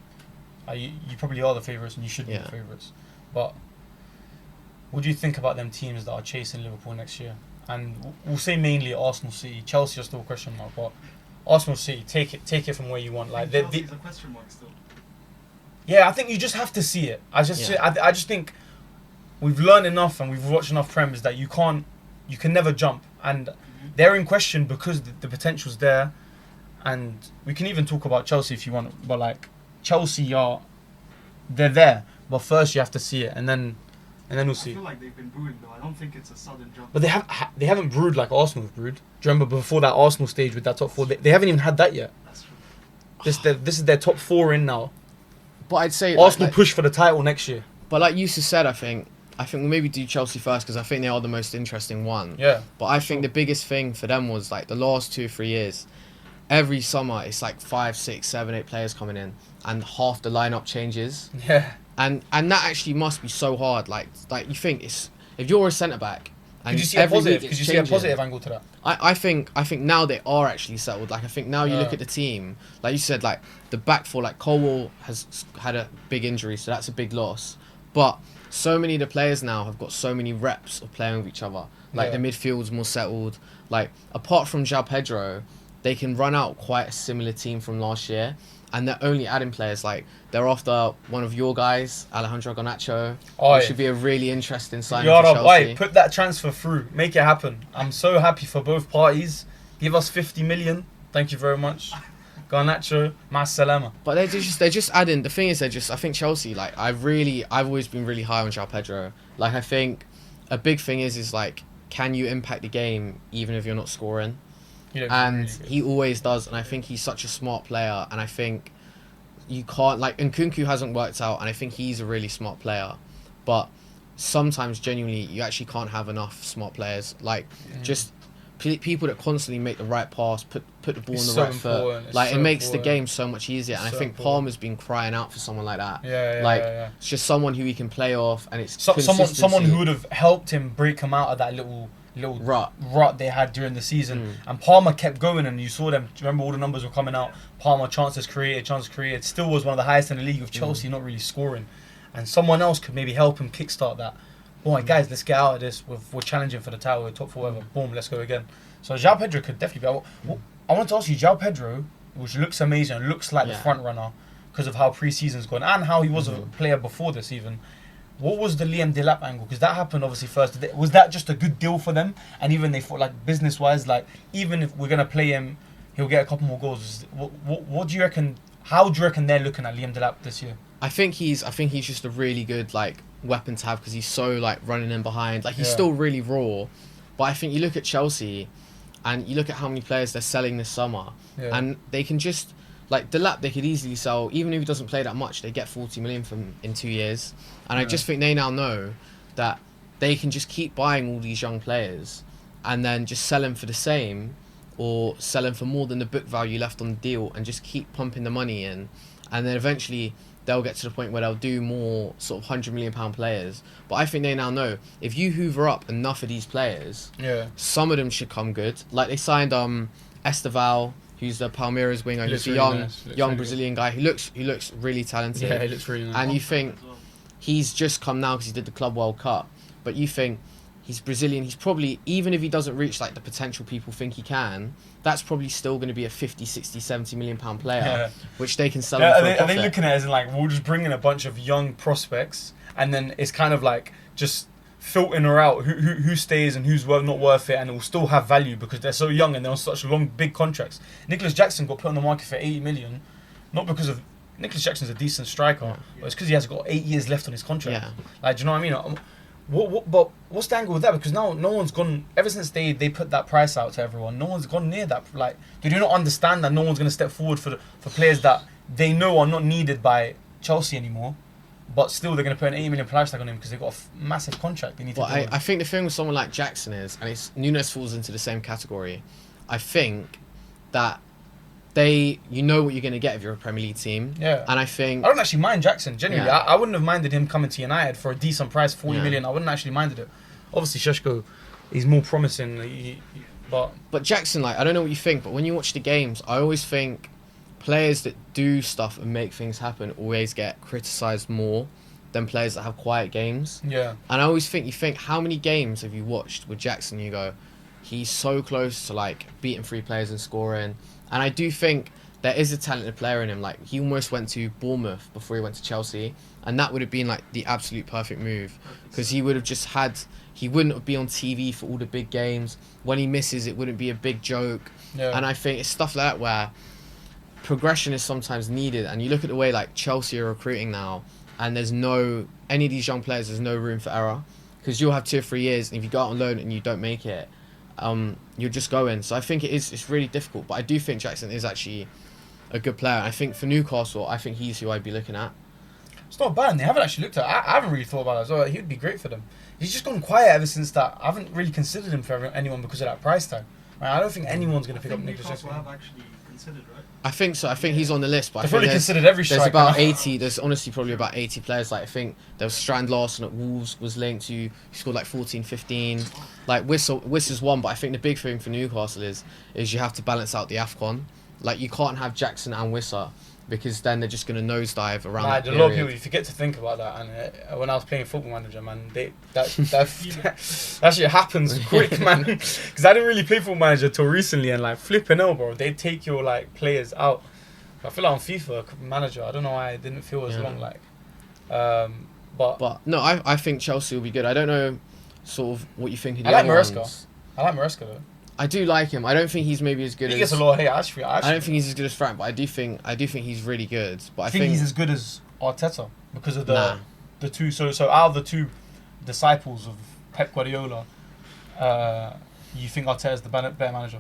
You probably are the favourites, and you should be the favourites. But what do you think about them teams that are chasing Liverpool next year? And we'll say mainly Arsenal, City, Chelsea are still a question mark, but Arsenal, City, take it from where you want. Like Chelsea's a question mark still. Yeah, I think you just have to see it. I just think we've learned enough and we've watched enough Prems that you can never jump, and they're in question because the potential's there. And we can even talk about Chelsea if you want, but like Chelsea they're there, but first you have to see it, and then we'll see. I feel like they've been brewing though. I don't think it's a sudden jump. But they haven't brewed like Arsenal have brewed. Do you remember before that Arsenal stage with that top 4? They haven't even had that yet. That's true. This is their top 4 in now. But I'd say Arsenal push for the title next year. But like Yusuf said, I think we'll maybe do Chelsea first, because I think they are the most interesting one. Yeah. But I think the biggest thing for them was like the last 2 or 3 years. Every summer it's like 5, 6, 7, 8 players coming in, and half the lineup changes. Yeah. And that actually must be so hard. Like you think if you're a centre back, and could you see a positive angle to that? I think now they are actually settled. Like I think now you look at the team, like you said, like the back four, like Colwell has had a big injury, so that's a big loss. But so many of the players now have got so many reps of playing with each other. Like the midfield's more settled. Like apart from João Pedro, they can run out quite a similar team from last year, and they're only adding players. Like they're after one of your guys, Alejandro Garnacho, which should be a really interesting signing for Chelsea. Put that transfer through, make it happen. I'm so happy for both parties. Give us 50 million. Thank you very much. Garnacho, mas salama. But they're just adding. The thing is, I think Chelsea. Like I've always been really high on João Pedro. Like I think a big thing is like, can you impact the game even if you're not scoring? And really he always does, and I think he's such a smart player, and I think you can't, like, Nkunku hasn't worked out, and I think he's a really smart player, but sometimes genuinely you actually can't have enough smart players, like just people that constantly make the right pass, put the ball on the right foot, like it makes the game so much easier, and I think Palmer's been crying out for someone like that. It's just someone who he can play off, and it's someone who would have helped him break him out of that little rut they had during the season. And Palmer kept going, and you saw them. Remember, all the numbers were coming out. Palmer chances created, still was one of the highest in the league, with Chelsea not really scoring. And someone else could maybe help him kickstart that. Boy, guys, let's get out of this. We're challenging for the title, we're top 4, whatever. Boom, let's go again. So João Pedro could definitely be. I want to ask you, João Pedro, which looks amazing, looks like the front runner because of how pre-season's gone and how he was a player before this even. What was the Liam Delap angle? Because that happened obviously first. Was that just a good deal for them? And even they thought, like, business-wise, like, even if we're going to play him, he'll get a couple more goals. What do you reckon? How do you reckon they're looking at Liam Delap this year? I think he's just a really good, like, weapon to have, because he's so, like, running in behind. Like, he's still really raw. But I think you look at Chelsea and you look at how many players they're selling this summer, and they can just, like, Delap, they could easily sell, even if he doesn't play that much, they get 40 million from in 2 years. And I just think they now know that they can just keep buying all these young players, and then just sell him for the same, or sell him for more than the book value left on the deal, and just keep pumping the money in, and then eventually they'll get to the point where they'll do more sort of £100 million players. But I think they now know, if you hoover up enough of these players, some of them should come good. Like they signed Esteval, who's the Palmeiras winger, who's a young Brazilian guy who looks really talented. Yeah, he looks really nice. And you think he's just come now because he did the Club World Cup, but you think he's Brazilian, he's probably, even if he doesn't reach like the potential people think he can, that's probably still going to be a 50, 60, 70 million pound player, which they can sell him for a profit. Are they looking at it as in like, we'll just bring in a bunch of young prospects, and then it's kind of like just filtering her out who stays and who's not worth it, and it will still have value because they're so young and they're on such long, big contracts. Nicholas Jackson got put on the market for 80 million, not because of Nicholas Jackson's a decent striker, but it's because he has got 8 years left on his contract. Like, do you know what I mean? But what's the angle with that? Because now no one's gone, ever since they put that price out to everyone, no one's gone near that. Like, do you not understand that no one's going to step forward for players that they know are not needed by Chelsea anymore, but still they're going to put an 80 million price tag on him because they've got a massive contract they need to do. I think the thing with someone like Jackson is, and Nunes falls into the same category, I think that you know what you're going to get if you're a Premier League team. Yeah. And I think... I don't actually mind Jackson, genuinely. I wouldn't have minded him coming to United for a decent price, 40 million. I wouldn't actually minded it. Obviously, Šeško, he's more promising, But Jackson, like, I don't know what you think, but when you watch the games, I always think players that do stuff and make things happen always get criticised more than players that have quiet games. Yeah. And I always think, how many games have you watched with Jackson? You go, he's so close to, like, beating 3 players and scoring. And I do think there is a talented player in him. Like, he almost went to Bournemouth before he went to Chelsea, and that would have been like the absolute perfect move, because he would have just he wouldn't be on TV for all the big games. When he misses, it wouldn't be a big joke. And I think it's stuff like that where progression is sometimes needed. And you look at the way like Chelsea are recruiting now, and there's any of these young players, there's no room for error, because you'll have 2 or 3 years, and if you go out on loan and you don't make it, you're just going. So I think it's really difficult, but I do think Jackson is actually a good player. I think for Newcastle, I think he's who I'd be looking at. It's not bad, and they haven't actually looked at it. I haven't really thought about it as well. He would be great for them. He's just gone quiet ever since that. I haven't really considered him for anyone because of that price tag. Right? I don't think anyone's going to pick up Nicholas Jackson. Newcastle have actually considered, right? I think so. I think he's on the list, but They've I think probably considered every striker. there's about 80. There's honestly probably about 80 players. Like, I think there was Strand Larson at Wolves was linked to. He scored like 14, 15. Like Whistle's one, but I think the big thing for Newcastle is you have to balance out the AFCON. Like, you can't have Jackson and Wissa, because then they're just going to nosedive around that period. A lot of people, you forget to think about that. And when I was playing Football Manager, man, that shit happens quick, man. Because I didn't really play Football Manager till recently, and like flipping out, bro, they take your like players out. I feel like on FIFA Manager, I don't know why it didn't feel as long. Like, but no, I think Chelsea will be good. I don't know, sort of what you think of the I like other Maresca. ones. I like Maresca though. I do like him. I don't think he's maybe as good. He gets a lot of hate. Actually, I don't think he's as good as Frank, but I do think he's really good. But I think he's as good as Arteta because of the two. So out of the 2 disciples of Pep Guardiola, you think Arteta is the better manager?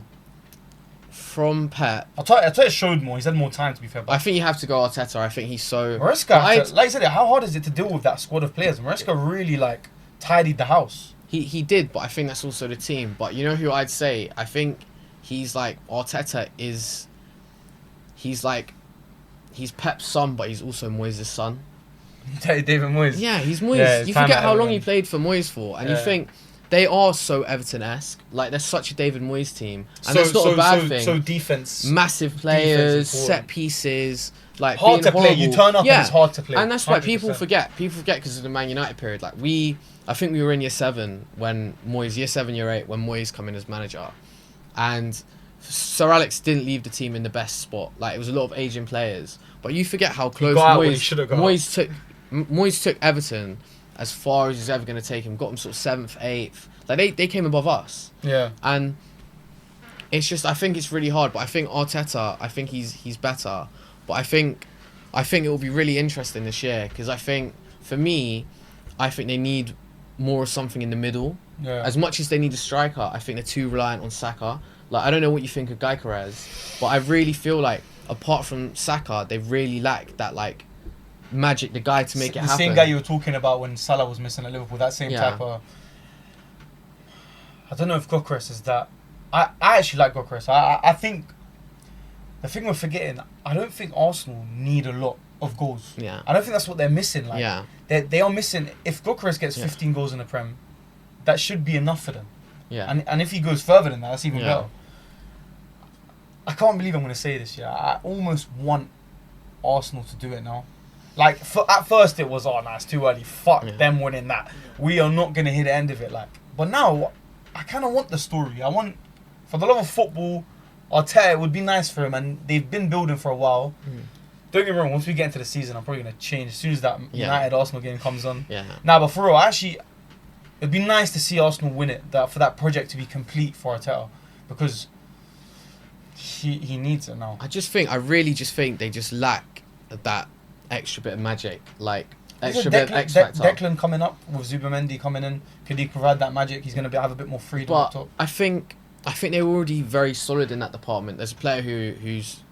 From Pep, Arteta showed more. He's had more time, to be fair. I think you have to go Arteta. I think he's so. Maresca, like I said, how hard is it to deal with that squad of players? Maresca really like tidied the house. He did, but I think that's also the team. But you know who I'd say? I think he's like Arteta is. He's Pep's son, but he's also Moyes' son. David Moyes. Yeah, he's Moyes. Yeah, you forget how long he played for Moyes for, and you think they are so Everton-esque. Like, they're such a David Moyes team, and that's not a bad thing. So defense, massive players, set pieces, like hard to play. You turn up and it's hard to play. And that's why people forget. People forget because of the Man United period. Like, I think we were in year 7 when Moyes, year 7, year 8, when Moyes come in as manager, and Sir Alex didn't leave the team in the best spot. Like, it was a lot of aging players, but you forget how close Moyes took Everton as far as he's ever going to take him. Got him sort of 7th, 8th. Like, they came above us. Yeah. And it's just, I think it's really hard. But I think Arteta, I think he's better. But I think it will be really interesting this year, because I think, for me, I think they need more of something in the middle. Yeah. As much as they need a striker, I think they're too reliant on Saka. Like, I don't know what you think of Gyökeres, but I really feel like, apart from Saka, they really lack that, like, magic, the guy to make it happen. The same guy you were talking about when Salah was missing at Liverpool, that same type of... I don't know if Gokras is that. I actually like Gokras. I think the thing we're forgetting, I don't think Arsenal need a lot of goals. Yeah. I don't think that's what they're missing. Like, Yeah. they are missing. If Gokras gets Yeah. 15 goals in the Prem, that should be enough for them. Yeah. And if he goes further than that, that's even Yeah. better. I can't believe I'm going to say this. Yeah, I almost want Arsenal to do it now. Like at first it was, oh no, it's too early. Fuck them winning that. We are not going to hit the end of it. Like, but now I kind of want the story. I want, for the love of football, Arteta, it would be nice for him, and they've been building for a while. Don't get me wrong, once we get into the season, I'm probably going to change as soon as that United-Arsenal game comes on. Yeah. Nah, but for real, actually, it'd be nice to see Arsenal win it, for that project to be complete for Arteta, because he needs it now. I really just think they just lack that extra bit of magic, like extra bit of X factor. Declan coming up with Zubamendi coming in, could he provide that magic? He's going to have a bit more freedom up But top. I think they're already very solid in that department. There's a player who's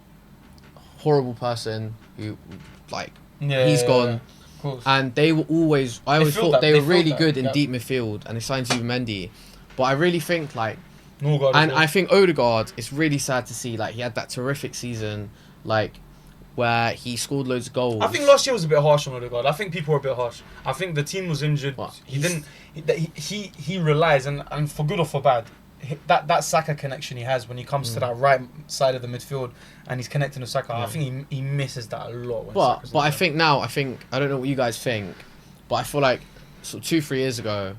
a horrible person who, like, he's gone. Of course. And they were always, I always thought they were really good in deep midfield, and they signed Zubamendi. But I really think, like, I think Odegaard, it's really sad to see, like, he had that terrific season, like, where he scored loads of goals. I think last year was a bit harsh on Odegaard. I think people were a bit harsh. I think the team was injured. What? He relies, and for good or for bad, that Saka connection he has when he comes to that right side of the midfield and he's connecting with Saka. I think he misses that a lot. But I think now, I don't know what you guys think, but I feel like sort of 2-3 years ago,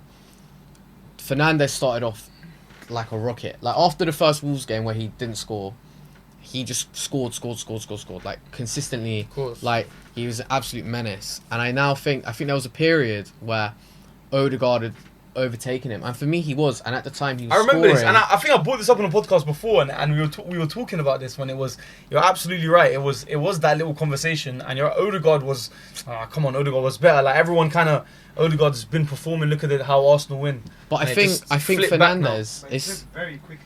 Fernandes started off like a rocket. Like after the first Wolves game where he didn't score, he just scored like consistently. Of course. Like he was an absolute menace. And I think there was a period where Odegaard had overtaken him, and for me he was. And at the time he was. I remember scoring. this, and I think I brought this up on a podcast before, and we were talking about this when it was. You're absolutely right. It was that little conversation, and your Odegaard was. Odegaard was better. Like everyone kind of. Odegaard's been performing. Look at it, how Arsenal win. But I think Fernandes is very quickly.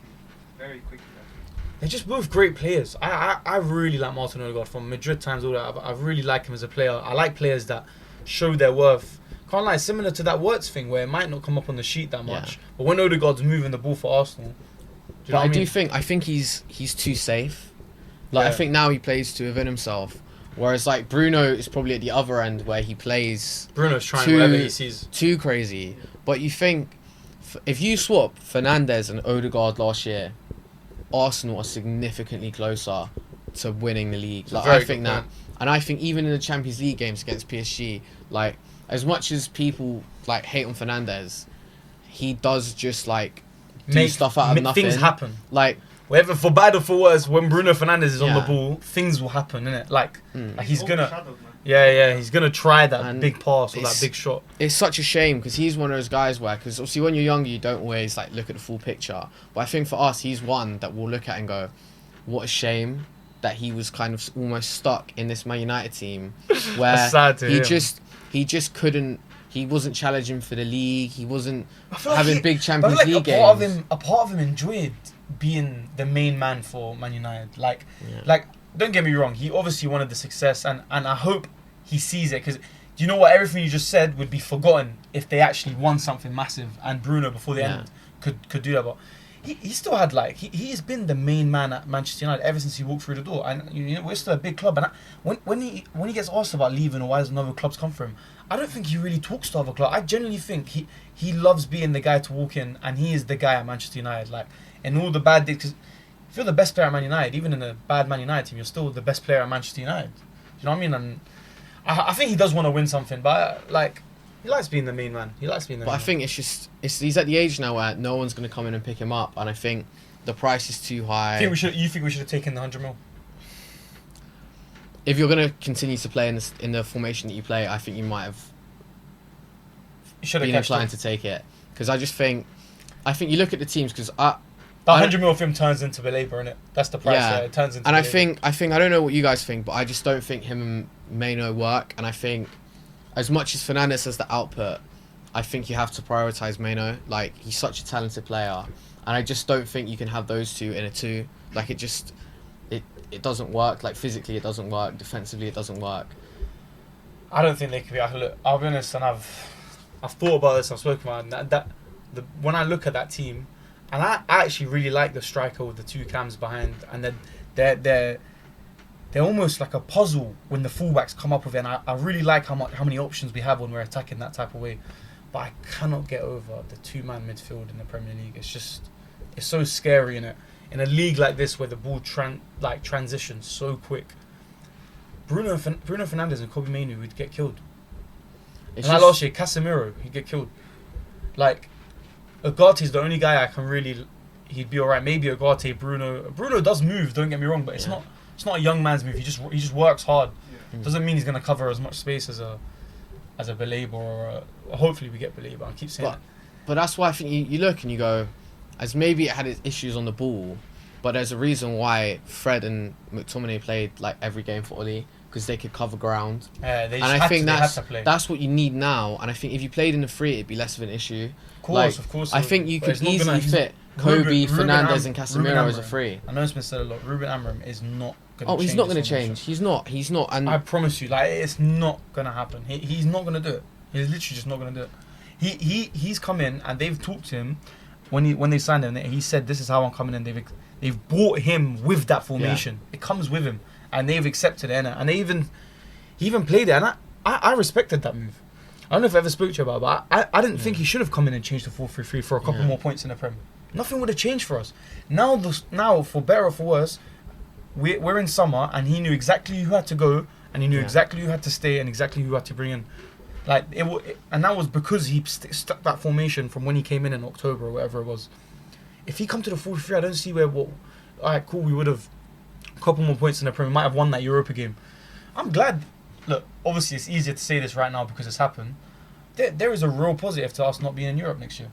They're just both great players. I really like Martin Odegaard from Madrid times. All that. I really like him as a player. I like players that show their worth. Can't lie, similar to that Wirtz thing where it might not come up on the sheet that much. But when Odegaard's moving the ball for Arsenal, do you know what I mean? I think he's too safe. Like I think now he plays to within himself. Whereas like Bruno is probably at the other end where he plays. Bruno's trying whatever he sees. Too crazy. But you think if you swap Fernandes and Odegaard last year, Arsenal are significantly closer to winning the league. Like I think that, and I think even in the Champions League games against PSG, like as much as people like hate on Fernandes, he does just like do stuff out of nothing. Things happen. Like whether for bad or for worse, when Bruno Fernandes is on the ball, things will happen, innit? Like he's gonna. He's gonna try that big pass or that big shot. It's such a shame because he's one of those guys where, because obviously when you're younger you don't always like look at the full picture. But I think for us, he's one that we'll look at and go, what a shame that he was kind of almost stuck in this Man United team where he just couldn't. He wasn't challenging for the league. He wasn't having big Champions League games. A part of him enjoyed being the main man for Man United. Like. Don't get me wrong, he obviously wanted the success, and I hope he sees it, because do you know what, everything you just said would be forgotten if they actually won something massive, and Bruno before the end could do that. But he still had he's been the main man at Manchester United ever since he walked through the door, and we're still a big club. And when he gets asked about leaving or why doesn't other clubs come for him, I don't think he really talks to other clubs. I genuinely think he loves being the guy to walk in, and he is the guy at Manchester United. Like in all the bad days, because if you're the best player at Man United, even in a bad Man United team, you're still the best player at Manchester United. Do you know what I mean? And I think he does want to win something, but he likes being the main man. But I think he's at the age now where no one's going to come in and pick him up, and I think the price is too high. You think we should have taken the 100 mil? If you're going to continue to play in the formation that you play, I think you might have been inclined to take it, because I think you look at the teams, because that 100 mil film turns into Belabor, innit? That's the price. Yeah, it turns into. And Belabor. I think I don't know what you guys think, but I just don't think him and Maino work. And I think, as much as Fernandes has the output, I think you have to prioritize Maino. Like he's such a talented player, and I just don't think you can have those two in a two. Like it doesn't work. Like physically, it doesn't work. Defensively, it doesn't work. I don't think they could be. I'll be honest, and I've thought about this. I've spoken about that. When I look at that team. And I actually really like the striker with the two cams behind, and then they're almost like a puzzle when the fullbacks come up with it. And I really like how many options we have when we're attacking that type of way. But I cannot get over the two-man midfield in the Premier League. It's so scary in a league like this where the ball transitions so quick. Bruno Fernandes and Kobe Mainoo would get killed. And last year, Casemiro, he'd get killed. Like, Ugarte's the only guy I can really... He'd be alright. Maybe Ugarte, Bruno. Bruno does move, don't get me wrong, but it's not a young man's move. He just works hard. Doesn't mean he's going to cover as much space as a Baleba or hopefully we get Baleba. I keep saying that. But that's why I think you look and you go, as maybe it had its issues on the ball, but there's a reason why Fred and McTominay played like every game for Oli, because they could cover ground. And I think that's what you need now. And I think if you played in the free, it'd be less of an issue. Of course. I think you could easily fit Kobe, Fernandes, and Casemiro as a free. I know it's been said a lot. Ruben Amorim is not going to change. Oh, he's not going to change. He's not. And I promise you, like, it's not going to happen. He's not going to do it. He's literally just not going to do it. He's come in and they've talked to him when they signed him. He said, "This is how I'm coming in." They've bought him with that formation. Yeah. It comes with him, and they've accepted it. And he even played it. And I respected that move. I don't know if I ever spoke to you about it, but I didn't think he should have come in and changed the 4-3-3 for a couple more points in the Prem. Nothing would have changed for us. Now, for better or for worse, we're in summer, and he knew exactly who had to go, and he knew exactly who had to stay, and exactly who had to bring in. Like and that was because he stuck that formation from when he came in October or whatever it was. If he come to the 4-3, I don't see where. Alright, cool. We would have a couple more points in the Prem. We might have won that Europa game. I'm glad. Look, obviously it's easier to say this right now because it's happened. There is a real positive to us not being in Europe next year.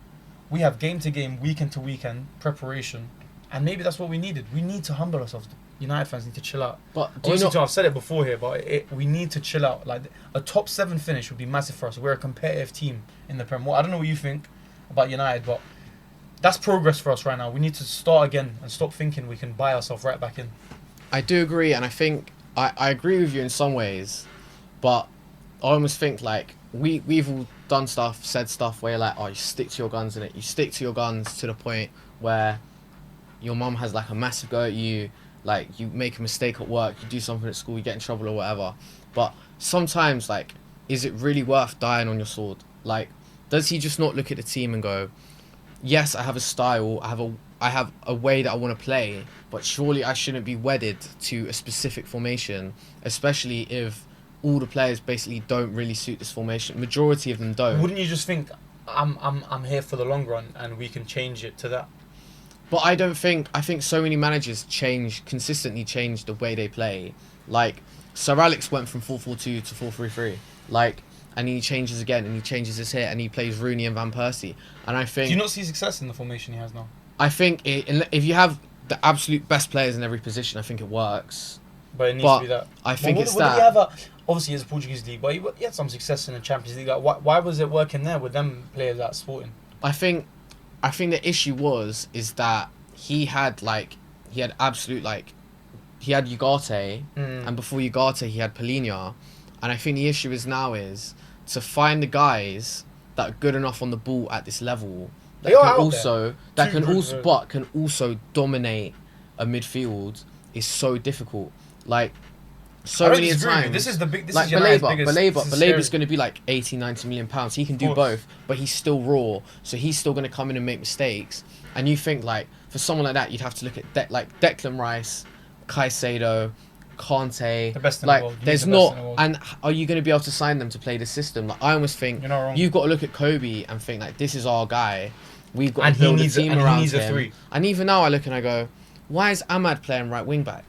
We have game to game, weekend to weekend preparation, and maybe that's what we needed. We need to humble ourselves. United fans need to chill out. But I've said it before here, but we need to chill out. Like, a top 7 finish would be massive for us. We're a competitive team in the Prem. Well, I don't know what you think about United, but that's progress for us right now. We need to start again and stop thinking we can buy ourselves right back in. I do agree, and I think I agree with you in some ways, but I almost think like we've all done stuff, said stuff where you're like, oh, you stick to your guns in it. You stick to your guns to the point where your mum has like a massive go at you, like you make a mistake at work, you do something at school, you get in trouble or whatever. But sometimes, like, is it really worth dying on your sword? Like, does he just not look at the team and go, yes, I have a style, I have a way that I want to play, but surely I shouldn't be wedded to a specific formation, especially if all the players basically don't really suit this formation. Majority of them don't. Wouldn't you just think, I'm here for the long run and we can change it to that? But I think so many managers consistently change the way they play. Like, Sir Alex went from 4-4-2 to 4-3-3. Like, and he changes again, and he changes his here, and he plays Rooney and Van Persie. And I think... Do you not see success in the formation he has now? I think if you have the absolute best players in every position, I think it works. But it needs to be that. I think it's that. that. Obviously, it's a Portuguese league, but he had some success in the Champions League. Like, why was it working there with them players at Sporting? I think the issue is that he had Ugarte, and before Ugarte he had Polina, and I think the issue is to find the guys that are good enough on the ball at this level that can also dominate a midfield is so difficult. Like, so many times. This is like Baleba's going to be like 80-90 million pounds. He can do both, but he's still raw, so he's still going to come in and make mistakes. And you think, like, for someone like that, you'd have to look at Declan Rice, Caicedo, Kante. The best in like, the world. There's not, and are you going to be able to sign them to play the system? Like, I almost think you're not wrong. You've got to look at Kobe and think, like, this is our guy. We've got to build a team around him. 3. And even now, I look and I go, why is Ahmad playing right wing back?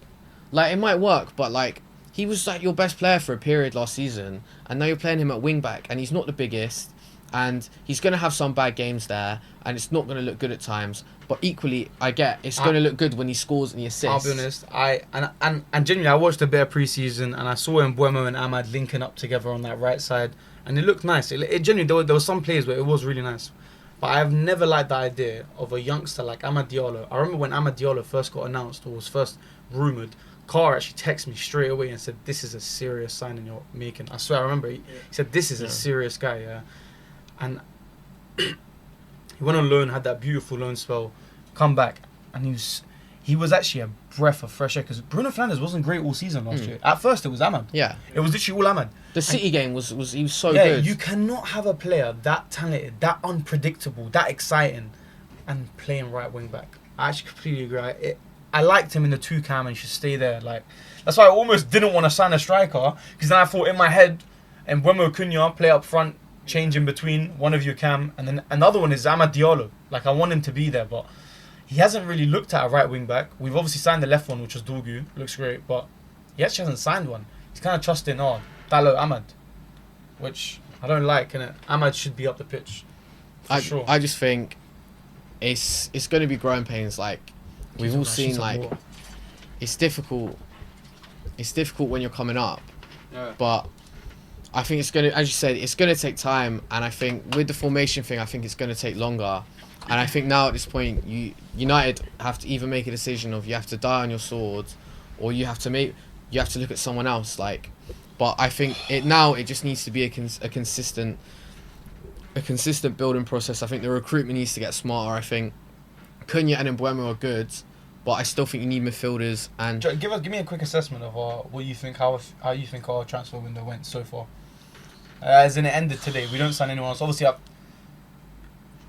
Like, it might work, but like, he was like your best player for a period last season, and now you're playing him at wing back, and he's not the biggest, and he's going to have some bad games there, and it's not going to look good at times. But equally, I get it's going to look good when he scores and he assists. I'll be honest, and genuinely, I watched a bit of pre-season, and I saw Mbeumo and Ahmad linking up together on that right side, and it looked nice. It genuinely, there were some plays where it was really nice. But I have never liked the idea of a youngster like Amad Diallo. I remember when Amad Diallo first got announced or was first rumoured, Carr actually texted me straight away and said, "This is a serious signing you're making." I swear, I remember he said, "This is a serious guy." Yeah, and he went on loan, had that beautiful loan spell, come back, and he was actually a breath of fresh air because Bruno Fernandes wasn't great all season last year. At first, it was Ahmad. Yeah. It was literally all Ahmad. The City game was he was so Yeah, good. you cannot have a player that talented, that unpredictable, that exciting, and playing right wing back. I actually completely agree. I liked him in the two cam and should stay there. Like that's why I almost didn't want to sign a striker because then I thought in my head, and Mbeumo Cunha play up front, change in between one of your cam, and then another one is Amad Diallo. Like I want him to be there, but he hasn't really looked at a right wing back. We've obviously signed the left one, which was Dorgu, looks great, but he actually hasn't signed one. He's kind of trusting Dallo Ahmad, which I don't like. And Ahmad should be up the pitch. For sure. I just think it's going to be growing pains. Like we've all seen, like it's difficult. It's difficult when you're coming up, but I think it's going to, as you said, it's going to take time. And I think with the formation thing, I think it's going to take longer. And I think now at this point, United have to either make a decision of you have to die on your sword, or you have to look at someone else. Like, but I think it just needs to be a consistent building process. I think the recruitment needs to get smarter. I think Cunha and Mbeumo are good, but I still think you need midfielders. And give me a quick assessment of what you think, how you think our transfer window went so far. As in it ended today, we don't sign anyone else. Obviously,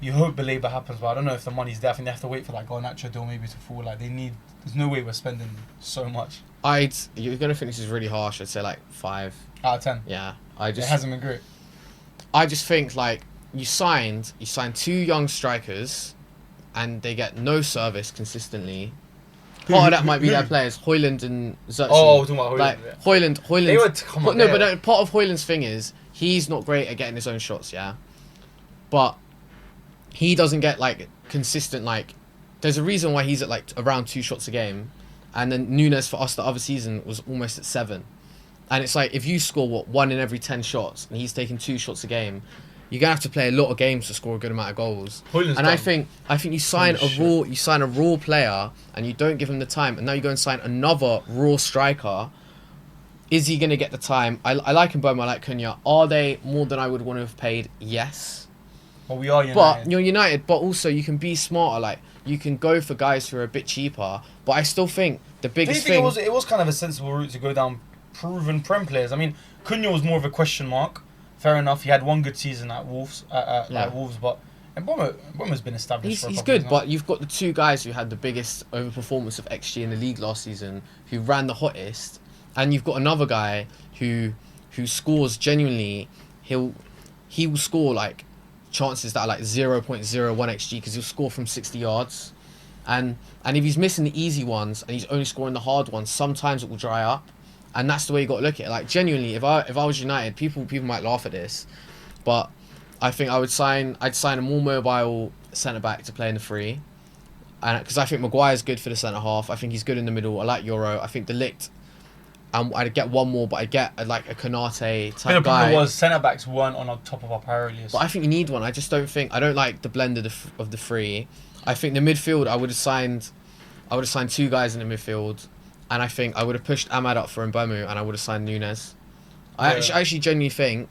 you hope Belabor happens, but I don't know if the money's there. I think they have to wait for like Garnacho deal maybe to fall. Like there's no way we're spending so much. You're gonna think this is really harsh. I'd say like 5 out of 10. Yeah, it hasn't been great. I just think like you signed 2 young strikers, and they get no service consistently. Part of that might be their players, Højlund and Xerxes. Oh, talking about Højlund. Like Yeah. Højlund. They would come on. But part of Højlund's thing is he's not great at getting his own shots. Yeah, but he doesn't get like consistent. Like, there's a reason why he's at like around 2 shots a game, and then Nunes for us the other season was almost at 7. And it's like if you score 1 in every 10 shots, and he's taking 2 shots a game, you're gonna have to play a lot of games to score a good amount of goals. Højlund's and done. I think you sign a raw player, and you don't give him the time, and now you go and sign another raw striker. Is he gonna get the time? I like Mbeumo, I like Cunha. Are they more than I would want to have paid? Yes. But we are United. But you're United, but also you can be smarter. Like you can go for guys who are a bit cheaper. But I still think the biggest thing. It was kind of a sensible route to go down, proven Prem players. I mean, Cunha was more of a question mark. Fair enough. He had one good season at Wolves, but Mbeumo's been established. He's good, but you've got the 2 guys who had the biggest overperformance of XG in the league last season, who ran the hottest, and you've got another guy who scores genuinely. He will score like chances that are like 0.01 XG because he'll score from 60 yards, and if he's missing the easy ones and he's only scoring the hard ones, sometimes it will dry up, and that's the way you got to look at it. Like genuinely, if I was United, people might laugh at this, but I think I'd sign a more mobile centre back to play in the free, and because I think Maguire's good for the centre half. I think he's good in the middle. I like Euro. I think De Ligt. I'd get one more, but I'd get like a Konate type the guy. problem was centre backs weren't on top of our priority list. But I think you need one. I don't like the blend of the three. I think the midfield I would have signed 2 guys in the midfield, and I think I would have pushed Ahmad up for Mbeumo, and I would have signed Nunes. I actually genuinely think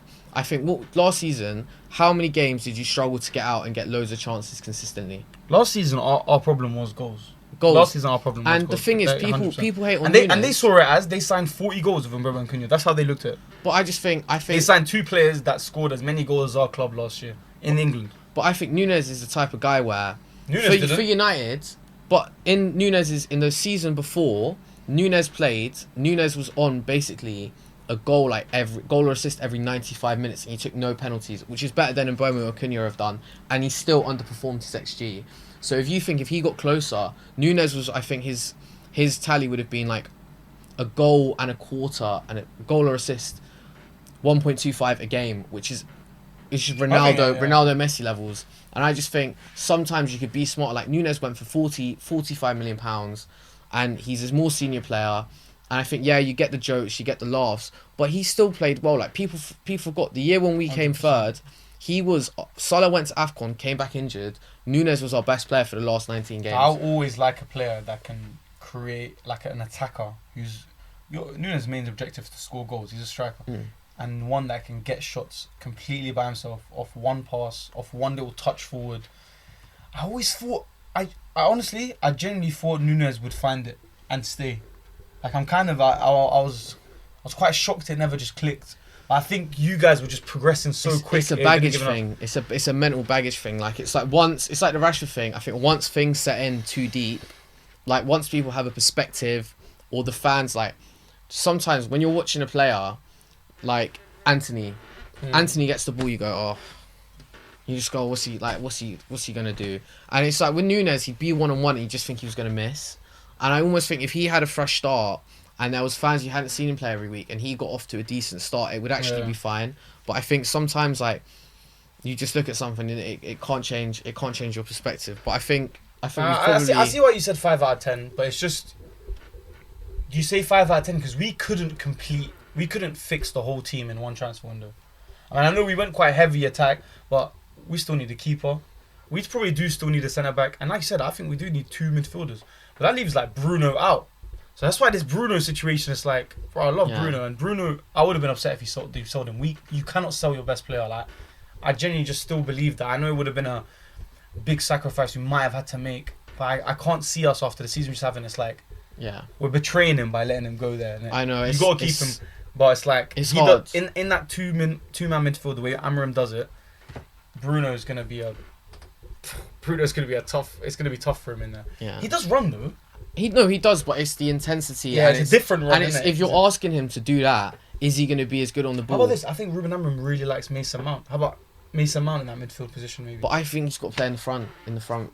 last season, how many games did you struggle to get out and get loads of chances consistently? Last season, our problem was goals. Last season, our problem was and goals. the thing is, 100%. people hate on and they saw it as they signed 40 goals with Mbeumo and Cunha. That's how they looked at it. But I think they signed 2 players that scored as many goals as our club last year in England. But I think Nunes is the type of guy where for United, but in the season before Nunes was on basically a goal or assist every 95 minutes, and he took no penalties, which is better than Mbeumo or Cunha have done, and he still underperformed his XG. So if he got closer, Nunes was, I think his tally would have been like a goal and a quarter and a goal or assist, 1.25 a game, which is Ronaldo Messi levels. And I just think sometimes you could be smarter. Like Nunes went for 45 million pounds, and he's a more senior player. And I think you get the jokes, you get the laughs, but he still played well. Like people forgot the year when we came 100%. Third. Salah went to AFCON, came back injured. Nunes was our best player for the last 19 games. I always like a player that can create, like an attacker. Nunes' main objective is to score goals. He's a striker. And one that can get shots completely by himself, off one pass, off one little touch forward. I always thought I honestly, I genuinely thought Nunes would find it and stay. Like I'm kind of, I was quite shocked it never just clicked. I think you guys were just progressing so quick. It's a baggage thing. It's a mental baggage thing. Like it's like the Rashford thing. I think once things set in too deep, like once people have a perspective, or the fans like, sometimes when you're watching a player, like Anthony gets the ball, you go, oh, you just go, what's he gonna do? And it's like with Nunes, he'd be 1-on-1, and you just think he was gonna miss. And I almost think if he had a fresh start, and there was fans you hadn't seen him play every week, and he got off to a decent start, it would actually be fine. But I think sometimes like you just look at something and it can't change your perspective. But I think I see why you said 5 out of 10, but it's just you say 5 out of 10 because we couldn't fix the whole team in one transfer window. I mean, I know we went quite heavy attack, but we still need a keeper. We probably do still need a centre back, and like I said, I think we do need 2 midfielders. But that leaves like Bruno out. So that's why this Bruno situation is like, bro, I love Bruno, and Bruno, I would have been upset if you sold him. You cannot sell your best player. Like, I genuinely just still believe that. I know it would have been a big sacrifice we might have had to make, but I can't see us after the season we're just having. It's like, we're betraying him by letting him go there. I know you gotta keep him, but it's like it's hard. In that two-man midfield, the way Amarim does it, Bruno's gonna be tough. It's gonna be tough for him in there. Yeah, he does run though. He does, but it's the intensity. Yeah, it's a different run. And if you're asking him to do that, is he going to be as good on the ball? How about this? I think Ruben Amorim really likes Mason Mount. How about Mason Mount in that midfield position, maybe? But I think he's got to play in the front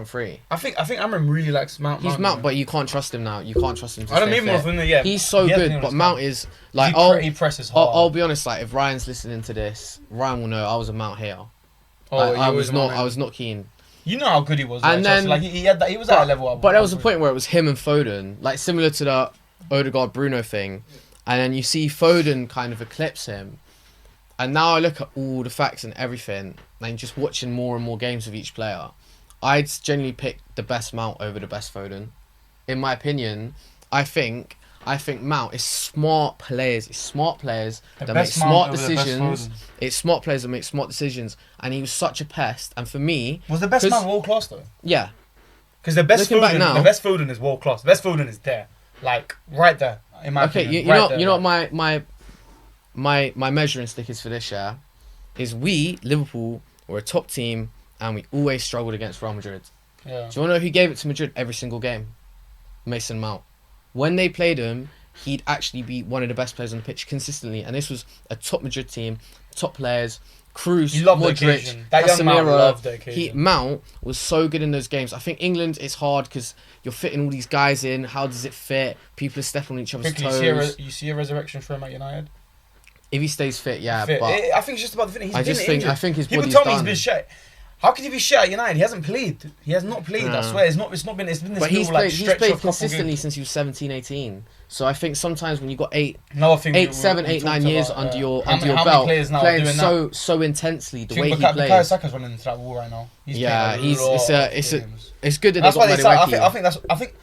three. I think Amorim really likes Mount. He's Mount, but you can't trust him now. You can't trust him to I don't stay mean more fit. than that. Yeah, he's so good, but Mount is like he presses hard. I'll be honest. Like if Ryan's listening to this, Ryan will know I was a Mount hater. I was not keen. You know how good he was. And then, like he had that. He was at a level. But there was a point where it was him and Foden, like similar to the Odegaard Bruno thing, and then you see Foden kind of eclipse him. And now I look at all the facts and everything, and just watching more and more games of each player, I'd genuinely pick the best Mount over the best Foden. In my opinion, I think Mount is smart players. It's smart players that make smart decisions. It's smart players that make smart decisions. And he was such a pest. And for me, was the best Mount world class though? Yeah, because the best Foden is world class. The best Foden is there, like right there. In my opinion. You know what my measuring stick is for this year is we Liverpool were a top team and we always struggled against Real Madrid. Yeah. Do you want to know who gave it to Madrid every single game? Mason Mount. When they played him, he'd actually be one of the best players on the pitch consistently. And this was a top Madrid team, top players. Cruz, Modric, that young Mount loved the occasion. Mount was so good in those games. I think England is hard because you're fitting all these guys in. How does it fit? People are stepping on each other's toes. You see a resurrection for him at United? If he stays fit, yeah. Fit. But I think it's just about the fitness. I think his body's People tell me done. he's been shit. How could he be shit at United? He hasn't played. He has not played. I swear, it's been this but he's little, played, he's played consistently since he was 17, 18. So I think sometimes when you got 8, 9 years under your belt, playing so intensely the way he plays. Bukayo Saka's running into that wall right now. It's good that that's they got Madueke. I think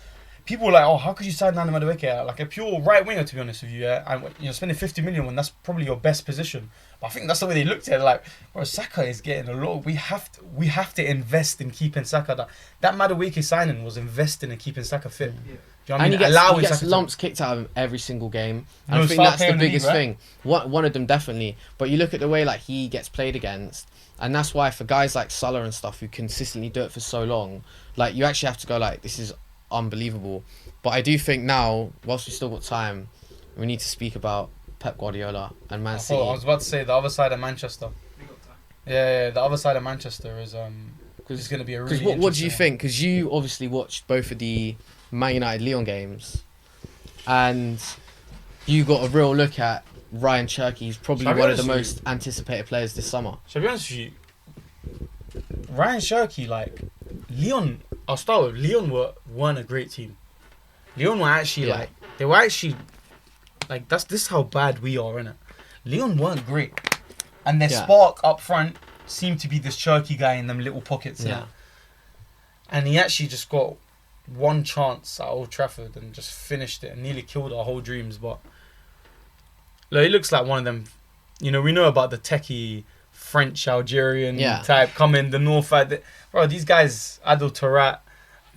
people are like, oh, how could you sign Nani Madueke? Like a pure right winger, to be honest with you, and you're spending 50 million when that's probably your best position. But I think that's the way they looked at it. Like, bro, Saka is getting a lot. We have to invest in keeping Saka. That Madueke signing was investing in keeping Saka fit. Yeah. Do you know what I mean? He gets lumps kicked out of him every single game. And I think that's the biggest thing. One of them definitely. But you look at the way like he gets played against, and that's why for guys like Salah and stuff who consistently do it for so long, like you actually have to go like, this is unbelievable. But I do think now, whilst we still got time, we need to speak about Pep Guardiola and Man City. I was about to say the other side of Manchester. Yeah, the other side of Manchester is going to be a really interesting. What do you think? Because you obviously watched both of the Man United Lyon games, and you got a real look at Ryan Cherky. He's probably one of the most anticipated players this summer. Shall I be honest with you? Ryan Cherky, like Lyon. I'll start with Lyon. Weren't a great team. Lyon were actually this is how bad we are, innit? Lyon weren't great, and their spark up front seemed to be this Cherky guy in them little pockets. Yeah. And he actually just got one chance at Old Trafford and just finished it and nearly killed our whole dreams. But look, he looks like one of them. You know, we know about the techie French Algerian Yeah. type come in the north side. Bro, these guys, Adel Tarat,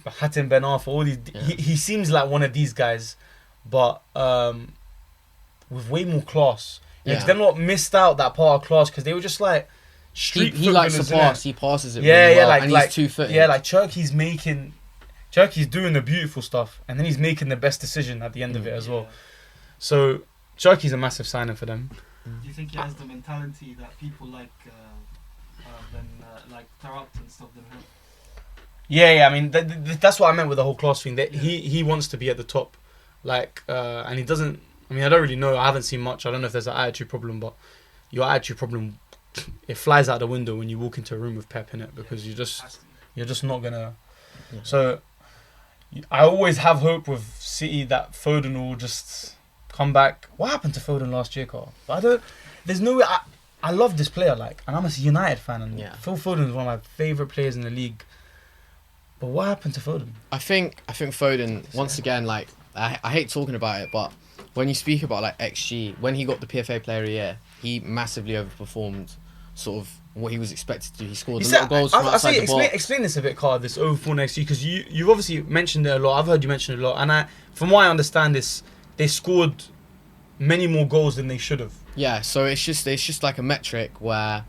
Hatem Ben Arfa, all these. Yeah. He seems like one of these guys, but with way more class. Yeah, 'cause Yeah. they're not missed out that part of class because they were just like He, street. he likes to footballers, innit? pass. He passes it Yeah, really yeah, well, and like he's 2-footed. yeah, like Cherky's doing the beautiful stuff, and then he's making the best decision at the end of it as well. So Cherky's a massive signing for them. Do you think he has the mentality that people like Tarat and stuff than him? Yeah. I mean, that's what I meant with the whole class thing. That he wants to be at the top, and he doesn't. I mean, I don't really know. I haven't seen much. I don't know if there's an attitude problem, but your attitude problem, it flies out the window when you walk into a room with Pep in it because you're just not gonna. Yeah. So, I always have hope with City that Foden will just come back. What happened to Foden last year, Carl? I don't. There's no way. I love this player, and I'm a United fan, and Phil Foden is one of my favourite players in the league. But what happened to Foden? I think Foden, once again, I hate talking about it, but when you speak about XG, when he got the PFA Player of the Year, he massively overperformed sort of what he was expected to do. He scored a lot of goals from outside the box. Explain this a bit, Carl, this overperform next year, because you've obviously mentioned it a lot. I've heard you mention it a lot, and from what I understand, they scored many more goals than they should have. Yeah, so it's just like a metric where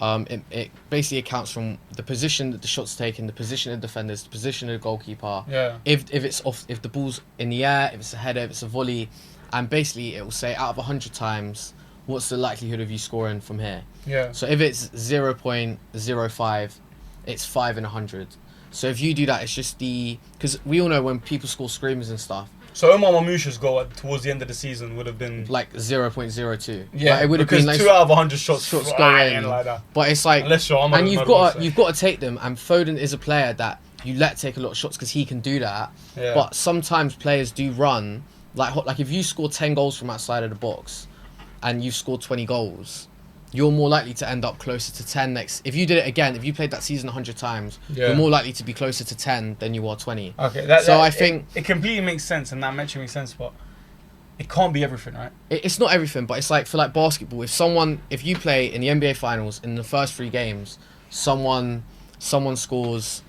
it basically accounts from the position that the shot's taken, the position of the defenders, the position of the goalkeeper. Yeah. If it's off, if the ball's in the air, if it's a header, if it's a volley, and basically it will say out of 100 times, what's the likelihood of you scoring from here? Yeah. So if it's 0.05, it's 5 in 100. So if you do that, it's just because we all know when people score screamers and stuff. So Omar Mamouche's goal towards the end of the season would have been 0.02. Yeah, it would have because been 2 out of 100 shots go flying in. like that. But it's like, Unless you're Omar and you've got to take them. And Foden is a player that you let take a lot of shots because he can do that. Yeah. But sometimes players do run like if you score 10 goals from outside of the box, and you've scored 20 goals, you're more likely to end up closer to 10 next. If you did it again, if you played that season 100 times, you're more likely to be closer to 10 than you are 20. Okay, I think it completely makes sense, and that metric makes sense, but it can't be everything, right? it's not everything, but it's like for basketball. If you play in the NBA Finals in the first 3 games, someone scores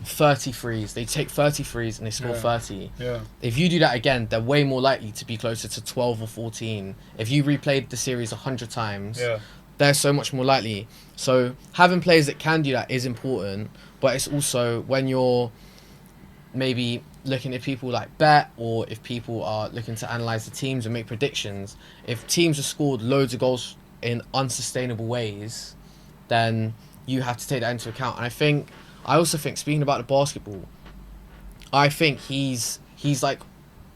30 threes. They take 30 threes and they score 30. Yeah. If you do that again, they're way more likely to be closer to 12 or 14. If you replayed the series 100 times. Yeah. They're so much more likely. So having players that can do that is important, but it's also when you're maybe looking at people like bet, or if people are looking to analyse the teams and make predictions, if teams have scored loads of goals in unsustainable ways, then you have to take that into account. And I also think speaking about the basketball, I think he's like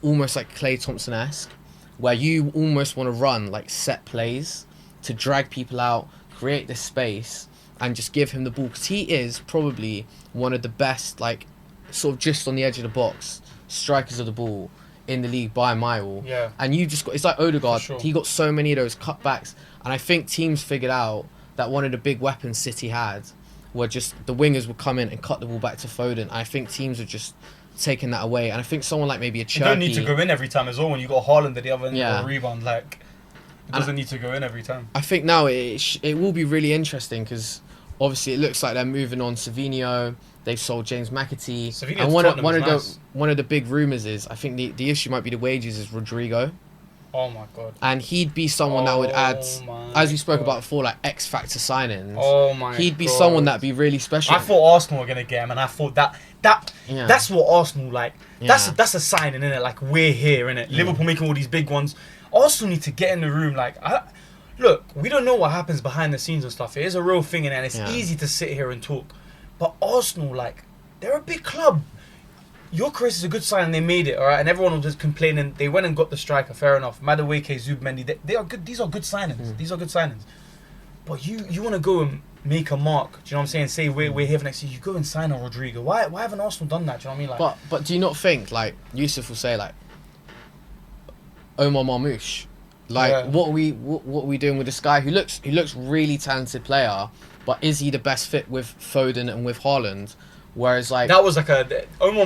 almost like Klay Thompson-esque, where you almost want to run set plays to drag people out, create this space, and just give him the ball. Because he is probably one of the best, sort of just on the edge of the box, strikers of the ball in the league by a mile. Yeah. And you just got, it's like Odegaard, For sure. he got so many of those cutbacks. And I think teams figured out that one of the big weapons City had were just the wingers would come in and cut the ball back to Foden. I think teams are just taking that away. And I think someone like maybe a Cherky... You don't need to go in every time as well when you got Haaland at the other end of the rebound. It doesn't need to go in every time. I think now it will be really interesting because obviously it looks like they're moving on Savinho. They've sold James McAtee. Savinho And to one of the big rumours is, I think the issue might be the wages, is Rodrigo. Oh my god. And he'd be someone that would add, as we spoke about before, X factor signings. Oh my god. He'd be someone that'd be really special. I thought Arsenal were gonna get him, and I thought that's what Arsenal That's a signing, innit? We're here, innit? Liverpool making all these big ones. Arsenal need to get in the room. Look, we don't know what happens behind the scenes and stuff. It is a real thing, and it's easy to sit here and talk. But Arsenal, they're a big club. Your Chris is a good sign, and they made it, all right. And everyone was just complaining. They went and got the striker. Fair enough. Madueke, Zubmendi, they are good. These are good signings. These are good signings. But you want to go and make a mark? Do you know what I'm saying? Say we're here for next year. You go and sign a Rodrigo. Why haven't Arsenal done that? Do you know what I mean? But do you not think Yusuf will say Omar Marmoush, what are we doing with this guy who looks really talented player, but is he the best fit with Foden and with Haaland? Whereas that was Omar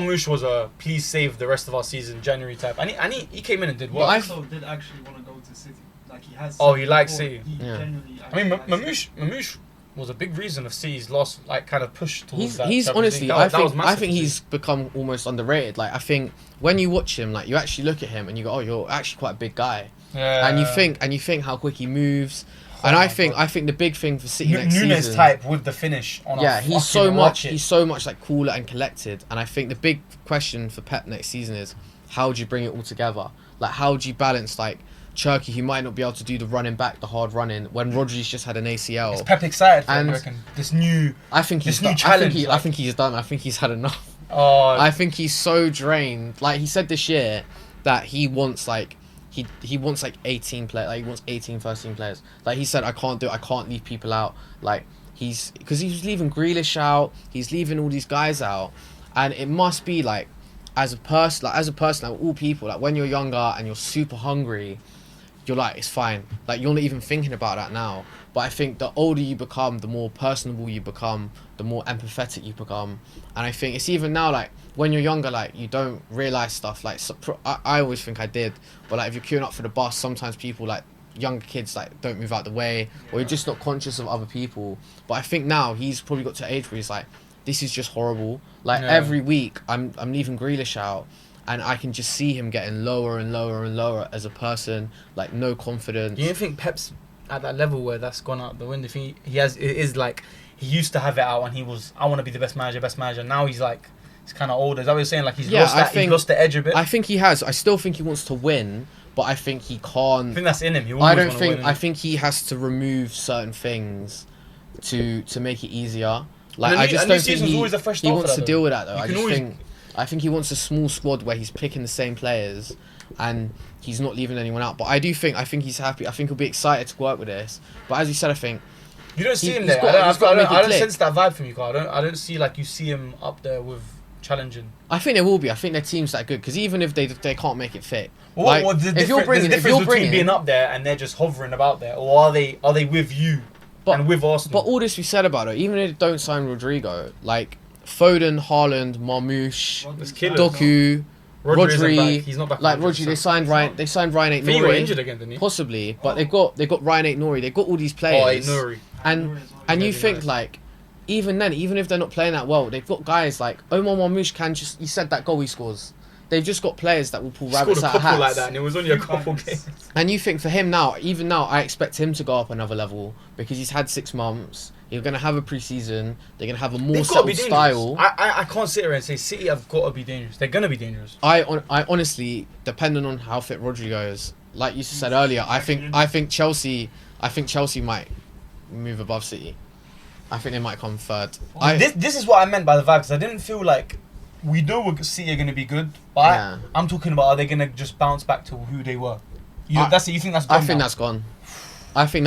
Marmoush was a please save the rest of our season January type, and he came in and did well. He also did actually want to go to City. Like he has. Oh, he likes support. City. He Yeah. genuinely I mean, likes City. Mamouche was a big reason of City's loss, like kind of push towards He's that. he's Champions honestly, League. I That was think massive to he's see. become almost underrated. Like I think when you watch him, like you actually look at him and you go, oh, you're actually quite a big guy, Yeah. and you think how quick he moves. Oh And my I think God. the big thing for City next Nunes season, type with the finish on. yeah, a he's so fucking much rocket. like cooler and collected. And I think the big question for Pep next season is how do you bring it all together? Like how do you balance like Cherky, who might not be able to do the running back, the hard running, when Rodri's just had an ACL. Is Pep excited for And you reckon? This new. I think he's this new done. challenge, I think he's done. I think he's had enough. Oh, I think he's so drained. Like he said this year that he wants like he wants like 18 players. Like he wants 18 first team players. Like he said, I can't do it. I can't leave people out. Like because he's leaving Grealish out. He's leaving all these guys out, and it must be like as a person, like all people, like when you're younger and you're super hungry, you're like it's fine. Like you're not even thinking about that now. But I think the older you become, the more personable you become, the more empathetic you become. And I think it's even now, like, when you're younger, like, you don't realise stuff. Like, I always think I did. But, like, if you're queuing up for the bus, sometimes people, like, younger kids, like, don't move out the way. Or you're just not conscious of other people. But I think now he's probably got to an age where he's like, this is just horrible. Like, Yeah. every week, I'm leaving Grealish out. And I can just see him getting lower and lower and lower as a person. Like, no confidence. you don't think Pep's at that level where that's gone out the window? If he has, it is like he used to have it out and he was, I want to be the best manager. Now he's like, he's kind of older. Is that what you're saying? Like he's he's lost the edge a bit. I think he has. I still think he wants to win, but I think he can't. I think that's in him. He I always don't wanna think. win, I innit? think he has to remove certain things to make it easier. Like And the I new- just and new don't think season's always a fresh he start for wants that, to deal with that though. You I can just always- think he wants a small squad where he's picking the same players and he's not leaving anyone out. But I think he's happy. I think he'll be excited to work with this. But as you said, I think You don't see He's him there. got- he's got to make it I don't click. sense that vibe from you, Carl. I don't see like you see him up there with challenging. I think there will be. I think their team's that good because even if they can't make it fit, Well, like, what the if you're bringing, there's a difference between being up there and they're just hovering about there, or are they with you and with Arsenal? But all this we said about it, even if they don't sign Rodrigo, like Foden, Haaland, Marmouche, It's killers. Doku, Rodri isn't back. Rodri, He's not back. like from Rodri, injury. they signed Ryan I think he got injured Aït-Nouri, again, didn't he? possibly, but they've got Ryan Aït-Nouri, they've got all these Oh, players, Aït-Nouri. and you think like, even then, even if they're not playing that well, they've got guys like Omar Marmouche can just, you said that goal he scores. They've just got players that will pull Scored rabbits a out of couple hats. like that, and it was only a couple games. And you think for him now, even now, I expect him to go up another level because he's had 6 months. You're going to have a pre-season. They're going to have a more They've got to be settled dangerous. style. I can't sit here and say City have got to be dangerous. They're going to be dangerous. I honestly, depending on how fit Rodri goes, like you said earlier, I think Chelsea might move above City. I think they might come third. This is what I meant by the vibe, because I didn't feel like we know City are going to be good, but Yeah. I'm talking about, are they going to just bounce back to who they were? You think that's gone I think now? that's gone. I think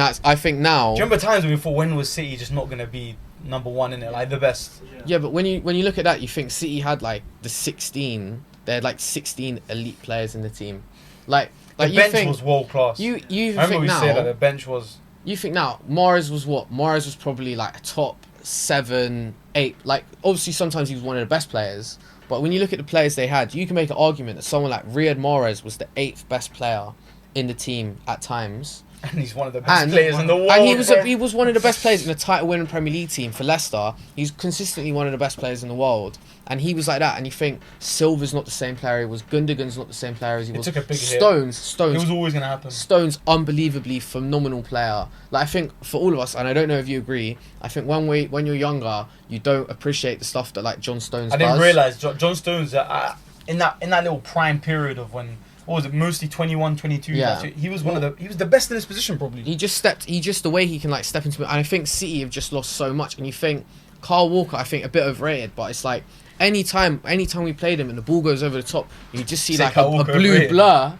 now. Do you remember times when we thought, when was City just not going to be number one in it, like the best? Yeah, but when you look at that, you think City had like the 16. They had like 16 elite players in the team. Like The you bench think was world class. you I remember think we now. said that the bench was. You think now, Mahrez was what? Mahrez was probably like a top 7, 8. Like, obviously, sometimes he was one of the best players. But when you look at the players they had, you can make an argument that someone like Riyad Mahrez was the 8th best player in the team at times. And he's one of the best players in the world. And bro. he was one of the best players in a title-winning Premier League team for Leicester. He's consistently one of the best players in the world. And he was like that. And you think Silva's not the same player he was. Gundogan's not the same player as he was. took a big hit. Stones. It was always going to happen. Stone's unbelievably phenomenal player. Like I think for all of us, and I don't know if you agree, I think when you're younger, you don't appreciate the stuff that like John Stones I does. didn't realise John Stones in that little prime period of when, what was it, mostly 21, 22. Yeah. He was he was the best in his position probably. He just the way he can like step into it. And I think City have just lost so much. And you think Kyle Walker, I think a bit overrated, but it's like anytime we played him and the ball goes over the top, you just see Say like Kyle a Walker blue overrated. blur.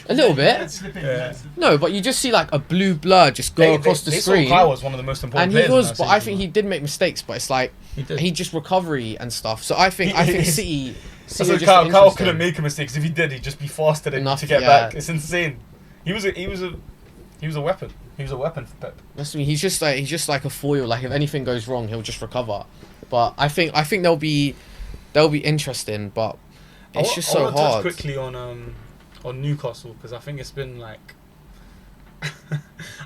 A little bit. Yeah. No, but you just see like a blue blur just go across the they screen. saw Kyle was one of the most important And he players in was, that but I season, think man. he did make mistakes. But it's like He did. he just recovery and stuff. So I think City. So are just Kyle interesting. couldn't make a mistake, 'cause if he did, he'd just be faster than Enough, to get yeah. back. It's insane. He was a weapon. He was a weapon for Pep. That's me. He's just like a foil. Like if anything goes wrong, he'll just recover. But I think they'll be interesting. But it's just so I want to touch hard. quickly on Newcastle, because I think it's been like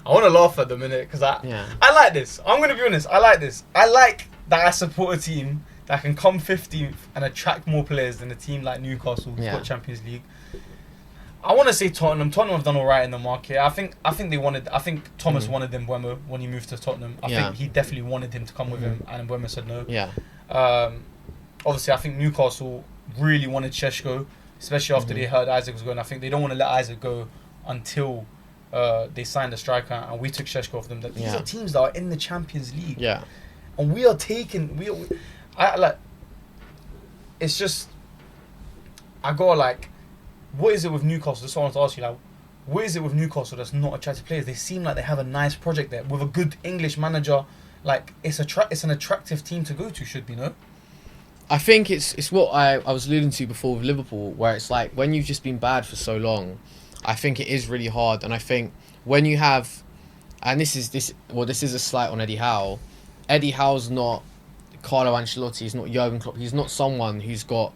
I want to laugh at the minute because I like this. I'm going to be honest. I like this. I like that I support a team that can come 15th and attract more players than a team like Newcastle who's got Champions League. I want to say Tottenham. Tottenham have done all right in the market. I think they wanted. I think Thomas wanted Mbeumo when he moved to Tottenham. I think he definitely wanted him to come with him, and Mbeumo said no. Yeah. Obviously, I think Newcastle really wanted Šeško, especially after they heard Isaac was going. I think they don't want to let Isaac go until they signed a striker, and we took Šeško off them. That these are teams that are in the Champions League. Yeah. And we are taking. It's just. I got like. What is it with Newcastle? That's what I want to ask you. Like, what is it with Newcastle that's not attractive players? They seem like they have a nice project there with a good English manager. Like, it's an attractive team to go to. Should be, no? I think it's what I was alluding to before with Liverpool, where it's like when you've just been bad for so long, I think it is really hard. And I think when you have, and this is a slight on Eddie Howe. Eddie Howe's not Carlo Ancelotti. He's not Jurgen Klopp. He's not someone who's got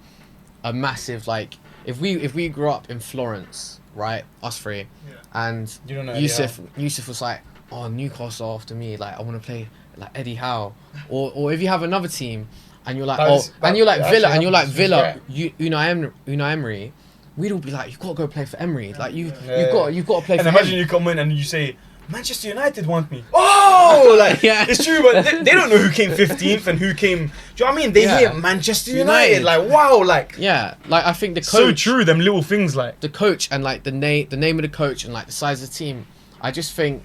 a massive like. If we grew up in Florence, right, us three, and you don't know Yusuf was like, oh, Newcastle after me, like I want to play like Eddie Howe, or if you have another team, and you're like Villa, Unai Emery, we'd all be like, you've got to go play for Emery, like you've got to play. And for imagine you come in and you say, Manchester United want me. Oh, like it's true, but they don't know who came 15th and who came. Do you know what I mean? They hear Manchester United, like wow, like like I think the coach. So true, them little things like the coach and like the name of the coach and like the size of the team. I just think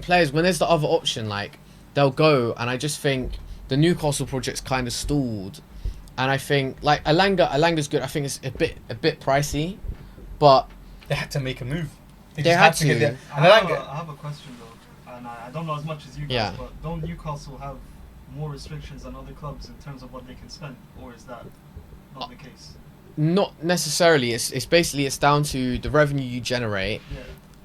players when there's the other option, like they'll go, and I just think the Newcastle project's kind of stalled, and I think like Alanga's good. I think it's a bit pricey, but they had to make a move. They had to. I have a question though, and I don't know as much as you guys, but don't Newcastle have more restrictions than other clubs in terms of what they can spend, or is that not the case? Not necessarily. It's basically down to the revenue you generate.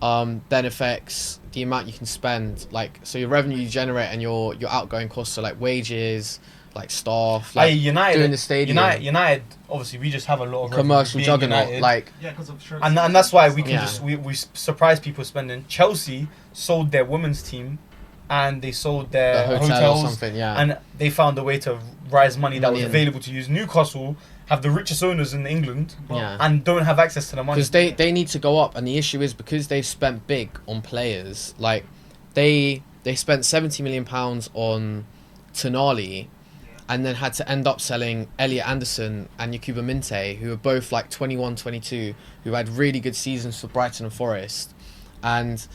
Then affects the amount you can spend. Like so, your revenue you generate and your outgoing costs, so like wages, like staff, like United doing the stadium. United, obviously, we just have a lot of commercial juggernaut, United. like because of shirts and that's why we can we surprise people spending. Chelsea sold their women's team, and they sold their hotels, or something, and they found a way to raise money that was available to use. Newcastle have the richest owners in England, and don't have access to the money because they need to go up, and the issue is because they've spent big on players. Like they spent £70 million on Tonali. And then had to end up selling Elliot Anderson and Yakuba Minte, who are both like 21, 22, who had really good seasons for Brighton and Forest. And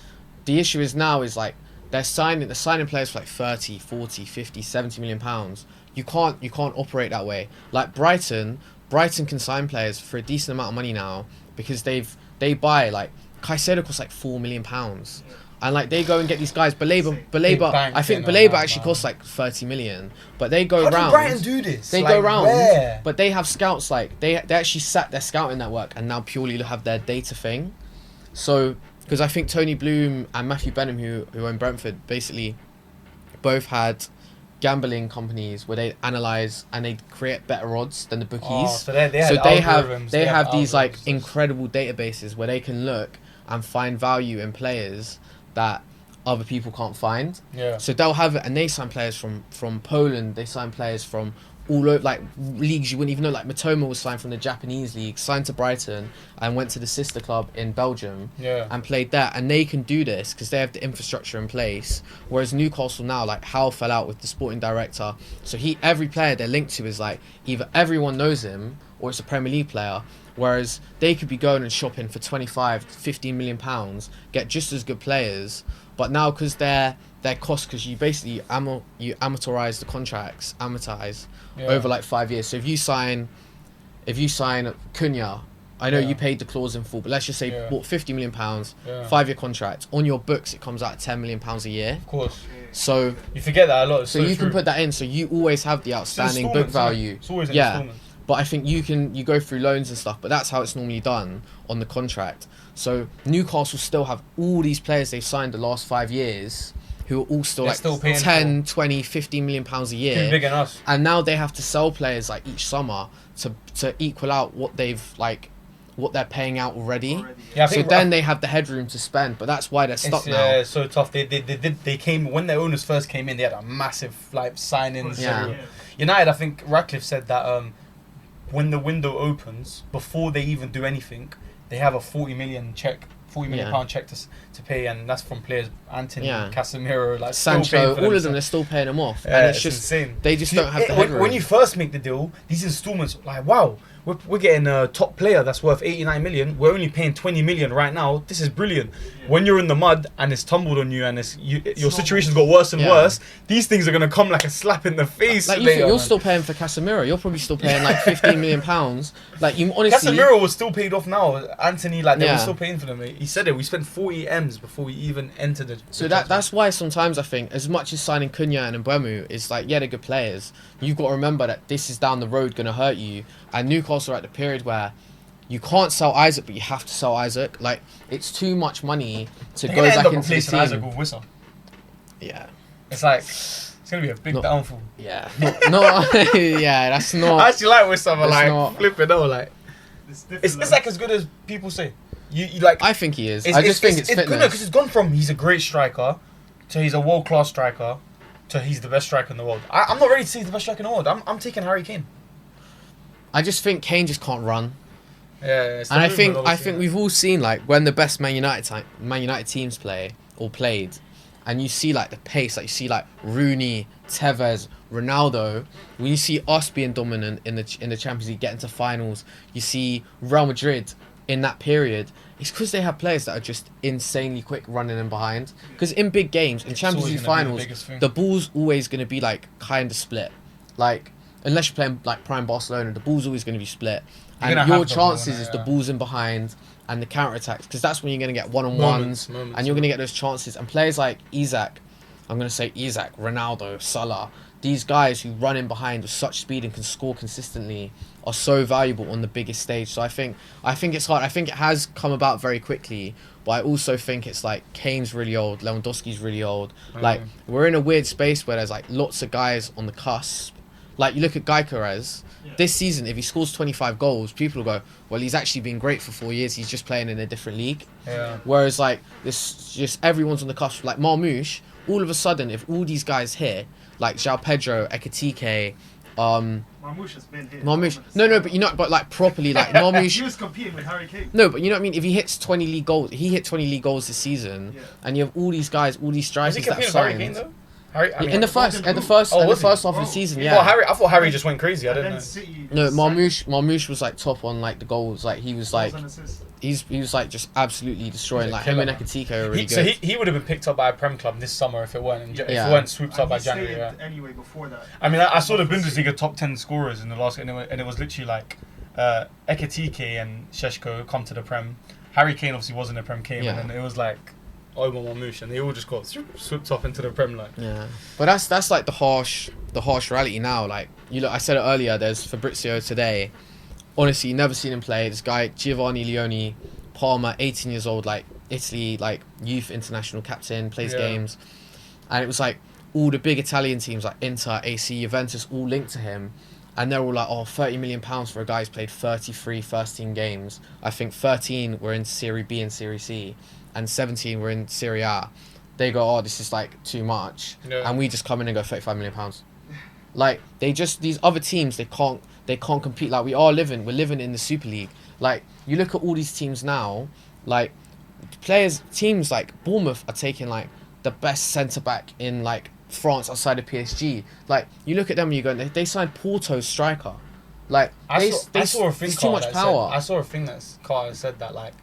the issue is now is like they're signing players for like 30, 40, 50, 70 million pounds. You can't operate that way. Like Brighton can sign players for a decent amount of money now because they buy like Caicedo costs like £4 million. And like they go and get these guys. Baleba, I think Baleba actually costs like 30 million. But they go round. How do Brighton do this? They go round, but they have scouts. Like they actually sat their scouting network and now purely have their data thing. So because I think Tony Bloom and Matthew Benham, who own Brentford, basically both had gambling companies where they analyze and they create better odds than the bookies. So they have these like incredible databases where they can look and find value in players that other people can't find. So they'll have it, and they sign players from Poland. They sign players from all over, like leagues you wouldn't even know. Like Matoma was signed from the Japanese league, signed to Brighton, and went to the sister club in Belgium and played there. And they can do this because they have the infrastructure in place. Whereas Newcastle now, like Howe fell out with the sporting director, so every player they're linked to is like either everyone knows him or it's a Premier League player. Whereas they could be going and shopping for 25, 15 million pounds, get just as good players, but now because their cost, because you basically amortize the contracts, over like 5 years. So if you sign Cunha, I know you paid the clause in full, but let's just say bought 50 million pounds, 5-year contract. On your books, it comes out at 10 million pounds a year. Of course. So you forget that a lot. So you can put that in. So you always have the outstanding book value. It's always an installment. But I think you go through loans and stuff, but that's how it's normally done on the contract. So Newcastle still have all these players they've signed the last 5 years who are all still still 10, 20, 15 million pounds a year. Too big than us. And now they have to sell players like each summer to equal out what they've like what they're paying out already. Yeah, I So think then they have the headroom to spend, but that's why they're stuck now. Yeah, it's so tough. They came when their owners first came in. They had a massive like sign-ins. Yeah. United, I think Ratcliffe said that when the window opens, before they even do anything, they have a 40 million pound check to pay, and that's from players Anthony, Casemiro, like Sancho, all of them. They're still paying them off, Yeah, and it's it's just insane. they just don't have the headroom. When you first make the deal, these installments, like wow, we're getting a top player that's worth 89 million. We're only paying 20 million right now. This is brilliant. Yeah. When you're in the mud and it's tumbled on you and your situation's got worse and worse, these things are gonna come like a slap in the face. Like you're still paying for Casemiro. You're probably still paying like 15 million pounds. Like you honestly, Casemiro was still paid off now. Anthony, like they were still paying for them. He said it. We spent 40 M's before we even entered it. So that's why sometimes I think, as much as signing Cunha and Mbeumo is like, yeah, they're good players, you've got to remember that this is down the road going to hurt you. And Newcastle are at the period where you can't sell Isaac, but you have to sell Isaac. Like, it's too much money to go back into the team. Isaac with Wissa. Yeah. It's like, it's going to be a big downfall. Yeah. No, yeah, that's not... I actually like Wissa, but like, flipping out, like... It's like as good as people say. You like... I think he is. I just think it's fitness. Because it's gone from he's a great striker to he's a world-class striker to he's the best striker in the world. I'm not ready to say he's the best striker in the world. I'm taking Harry Kane. I just think Kane just can't run. Yeah, and I think we've all seen like when the best Man United teams play or played, and you see like the pace, like you see like Rooney, Tevez, Ronaldo. When you see us being dominant in the Champions League, getting to finals, you see Real Madrid in that period. It's because they have players that are just insanely quick running in behind. Because in big games, in Champions League finals, the ball's always going to be like kind of split. Like, unless you're playing like prime Barcelona, the ball's always going to be split. And your chances is the ball's in behind and the counter-attacks. Because that's when you're going to get one-on-ones. And you're going to get those chances. And players like Isak, Ronaldo, Salah, these guys who run in behind with such speed and can score consistently are so valuable on the biggest stage. So I think it's hard. I think it has come about very quickly, but I also think it's like Kane's really old, Lewandowski's really old. Like, we're in a weird space where there's like lots of guys on the cusp. Like, you look at Gyökeres, this season, if he scores 25 goals, people will go, well, he's actually been great for 4 years. He's just playing in a different league. Yeah. Whereas like this, just everyone's on the cusp. Like Marmoush, all of a sudden, if all these guys here, like João Pedro, Ekitike, Marmoush has been here. But like properly, like Marmoush. He was competing with Harry Kane. No, but you know what I mean. If he hits 20 league goals, he hit 20 league goals this season, and you have all these guys, all these strikers that have signed. Harry Kane, though? In the first half of the season, yeah. I thought Harry just went crazy. I didn't know. No, Marmoush was like top on like the goals. Like he was like, he was like just absolutely destroying. Like him and Ekitike are really good. So he would have been picked up by a Prem club this summer if it weren't swooped up by January. Anyway, before that. I mean, I saw the Bundesliga top 10 scorers in the last, and it was literally like Ekitike and Šeško come to the Prem. Harry Kane obviously wasn't a Prem, came, and then it was like Omar Marmoush, and they all just got swooped up into the Prem, like. Yeah, but that's like the harsh reality now. Like, you look, I said it earlier. There's Fabrizio today. Honestly, never seen him play. This guy Giovanni Leone, Parma, 18 years old, like Italy, like youth international captain, plays games, and it was like all the big Italian teams like Inter, AC, Juventus, all linked to him. And they're all like, £30 million for a guy who's played 33 first-team games. I think 13 were in Serie B and Serie C, and 17 were in Serie A. They go, this is like too much, and we just come in and go £35 million. Like, these other teams, they can't compete. Like, we're living in the Super League. Like, you look at all these teams now, like teams like Bournemouth are taking like the best centre back in like France outside of PSG. Like, you look at them and you go, they signed Porto's striker. Like, I saw a thing. Too much power. I saw a thing that Carter said that like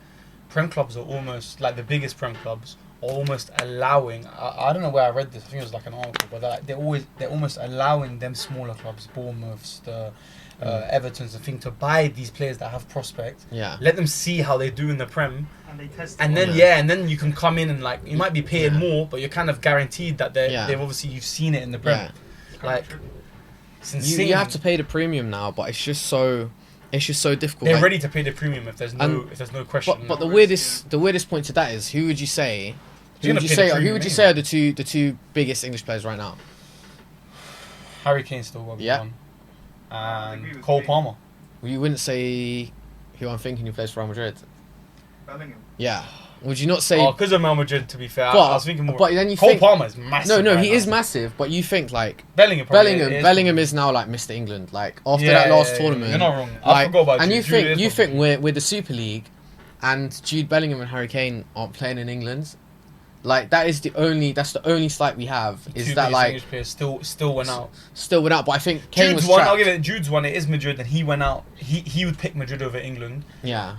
Prem clubs are almost like the biggest Prem clubs are almost allowing. I don't know where I read this. I think it was like an article, but they're almost allowing them smaller clubs, Bournemouths, the Everton's, the thing, to buy these players that have prospect. Yeah. Let them see how they do in the Prem. And they test. And then and then you can come in and like you might be paying more, but you're kind of guaranteed that they've obviously you've seen it in the Prem. Yeah. Like, it's insane. You have to pay the premium now, but it's just so difficult. They're ready to pay the premium if there's no question. But the weirdest point to that is, who would you say are the two biggest English players right now? Harry Kane still will be one. And Cole Palmer. You wouldn't say who I'm thinking who plays for Real Madrid. Bellingham. Yeah. Would you not say? Oh, because of Real Madrid, to be fair. I was thinking more. But then you Cole think Palmer is massive. no, right he now. is massive. But you think like Bellingham Bellingham is now like Mr. England. Like after that last tournament, you're not wrong. Like, I forgot about and Jude. you think we're the Super League, and Jude Bellingham and Harry Kane aren't playing in England. Like that's the only slight we have is Two that biggest like English players still went out. Still went out, but I think Kane Jude's was one. trapped. I'll give it. Jude's one. It is Madrid, and he went out. He would pick Madrid over England. Yeah.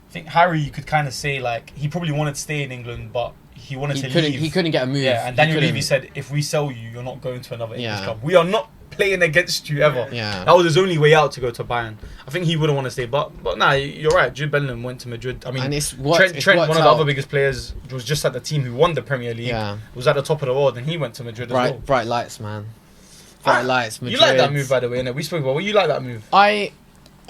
I think Harry, you could kind of say like he probably wanted to stay in England, but he wanted to leave. He couldn't get a move. Yeah, and Daniel Levy said, if we sell you, you're not going to another English Yeah. club. We are not playing against you ever. Yeah. That was his only way out to go to Bayern. I think he wouldn't want to stay, but nah, you're right. Jude Bellingham went to Madrid. I mean, And Trent, it's one worked of the out. other biggest players, was just at the team who won the Premier League. Yeah. Was at the top of the world, and he went to Madrid as well. Bright lights, man. Bright lights. Madrid. You like that move, by the way, innit? We spoke about. Well, you like that move.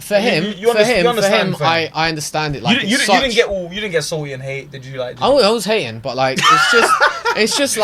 For him, you understand, fam. I understand it. Like you didn't get salty and hate, did you? Like, I was hating, but like it's just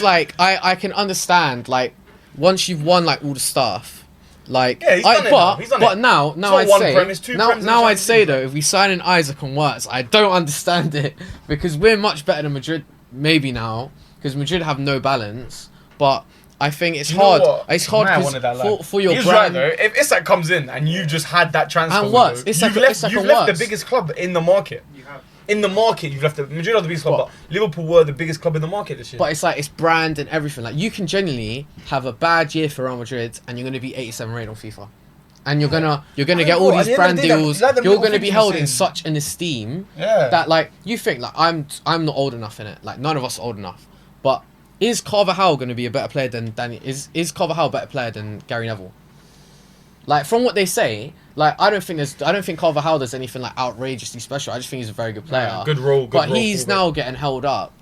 like I can understand like once you've won like all the stuff, like yeah, he's done it now. He's done but it. now It's not I'd one say Prem, it's two now Prems in now I'd Champions say League, though if we sign in Isaac and Wirtz, I don't understand it because we're much better than Madrid maybe now because Madrid have no balance, but I think it's You know hard. what? It's hard Man, I because wanted that lad. for your He's brand. right though. If Isak comes in and you just had that transfer, And Wirtz, window, Isak- you've left, Isak you've and left the Wirtz. biggest club in the market. You have. In the market, you've left the Madrid are the biggest club, What? but Liverpool were the biggest club in the market this year. But it's like it's brand and everything. Like you can genuinely have a bad year for Real Madrid and you're gonna be 87 rated on FIFA, and you're gonna get all At these the end brand of the day, deals. like the You're little gonna thing be you held were in saying. such an esteem yeah, that like you think like I'm not old enough in it. Like none of us are old enough. But is Carvajal gonna be a better player than Danny? Is Carvajal a better player than Gary Neville? Like from what they say, like I don't think Carvajal does anything like outrageously special. I just think he's a very good player. Yeah, good role. But role he's forward. now getting held up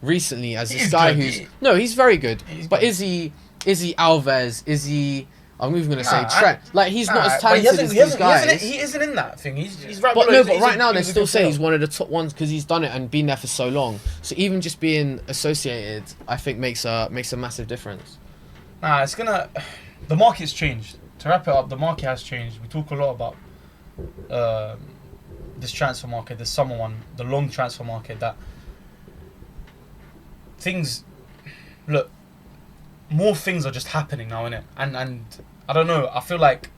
recently as this He's guy good. who's no, he's very good. He's But good. is he Alves? Is he? I'm even gonna say Nah, Trent. Like he's not as but he talented as these guys. He isn't in that thing. He's right. But below. no, but right now they he's a still good say player. he's one of the top ones because he's done it and been there for so long. So even just being associated, I think makes a massive difference. Nah, it's gonna. The market's changed. To wrap it up, the market has changed. We talk a lot about this transfer market, this summer one, the long transfer market. That things, look, more things are just happening now, innit? And I don't know. I feel like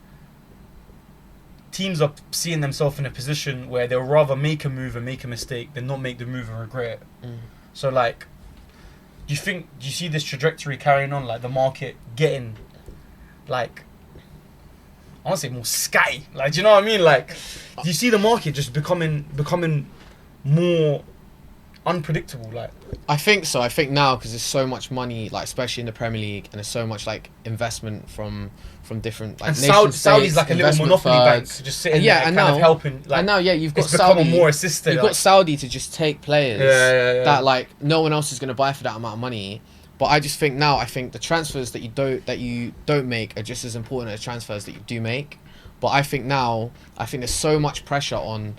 teams are seeing themselves in a position where they'll rather make a move and make a mistake than not make the move and regret it. So like, do you see this trajectory carrying on? Like the market getting, like, I want to say more sky. Like, do you know what I mean? Like, do you see the market just becoming more unpredictable? Like, I think so. I think now because there's so much money, like especially in the Premier League, and there's so much like investment from different like and nation Saudi's states, like a little investment monopoly bank, firms. just sitting Yeah, there, and kind of now- helping. Like, And now, yeah, you've got it's become Saudi. a more assisted. You've got Saudi to just take players Yeah. that like no one else is going to buy for that amount of money. But I just think now, I think the transfers that you don't make are just as important as transfers that you do make. But I think now, there's so much pressure on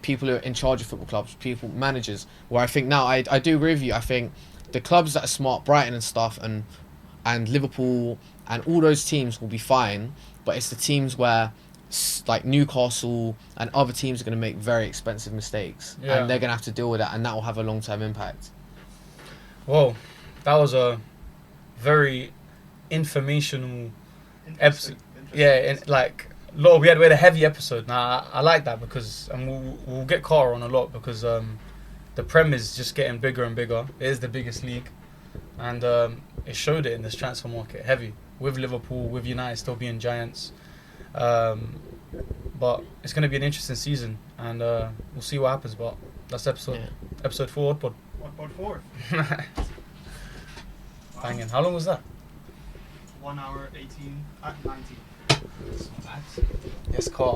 people who are in charge of football clubs, managers. Where I think now, I do agree with you. I think the clubs that are smart, Brighton and stuff, and Liverpool and all those teams will be fine. But it's the teams where like Newcastle and other teams are going to make very expensive mistakes, Yeah. and they're going to have to deal with that, and that will have a long-term impact. Whoa, that was a very informational episode. Yeah, and like, Lord, we had a heavy episode. Now I like that because, and we'll get Carter on a lot because the Prem is just getting bigger and bigger. It is the biggest league, and it showed it in this transfer market, heavy with Liverpool, with United still being giants. But it's going to be an interesting season, and we'll see what happens. But that's episode 4 OdPod. OdPod 4. Banging. How long was that? 1 hour 18 at 19. Yes, Carl.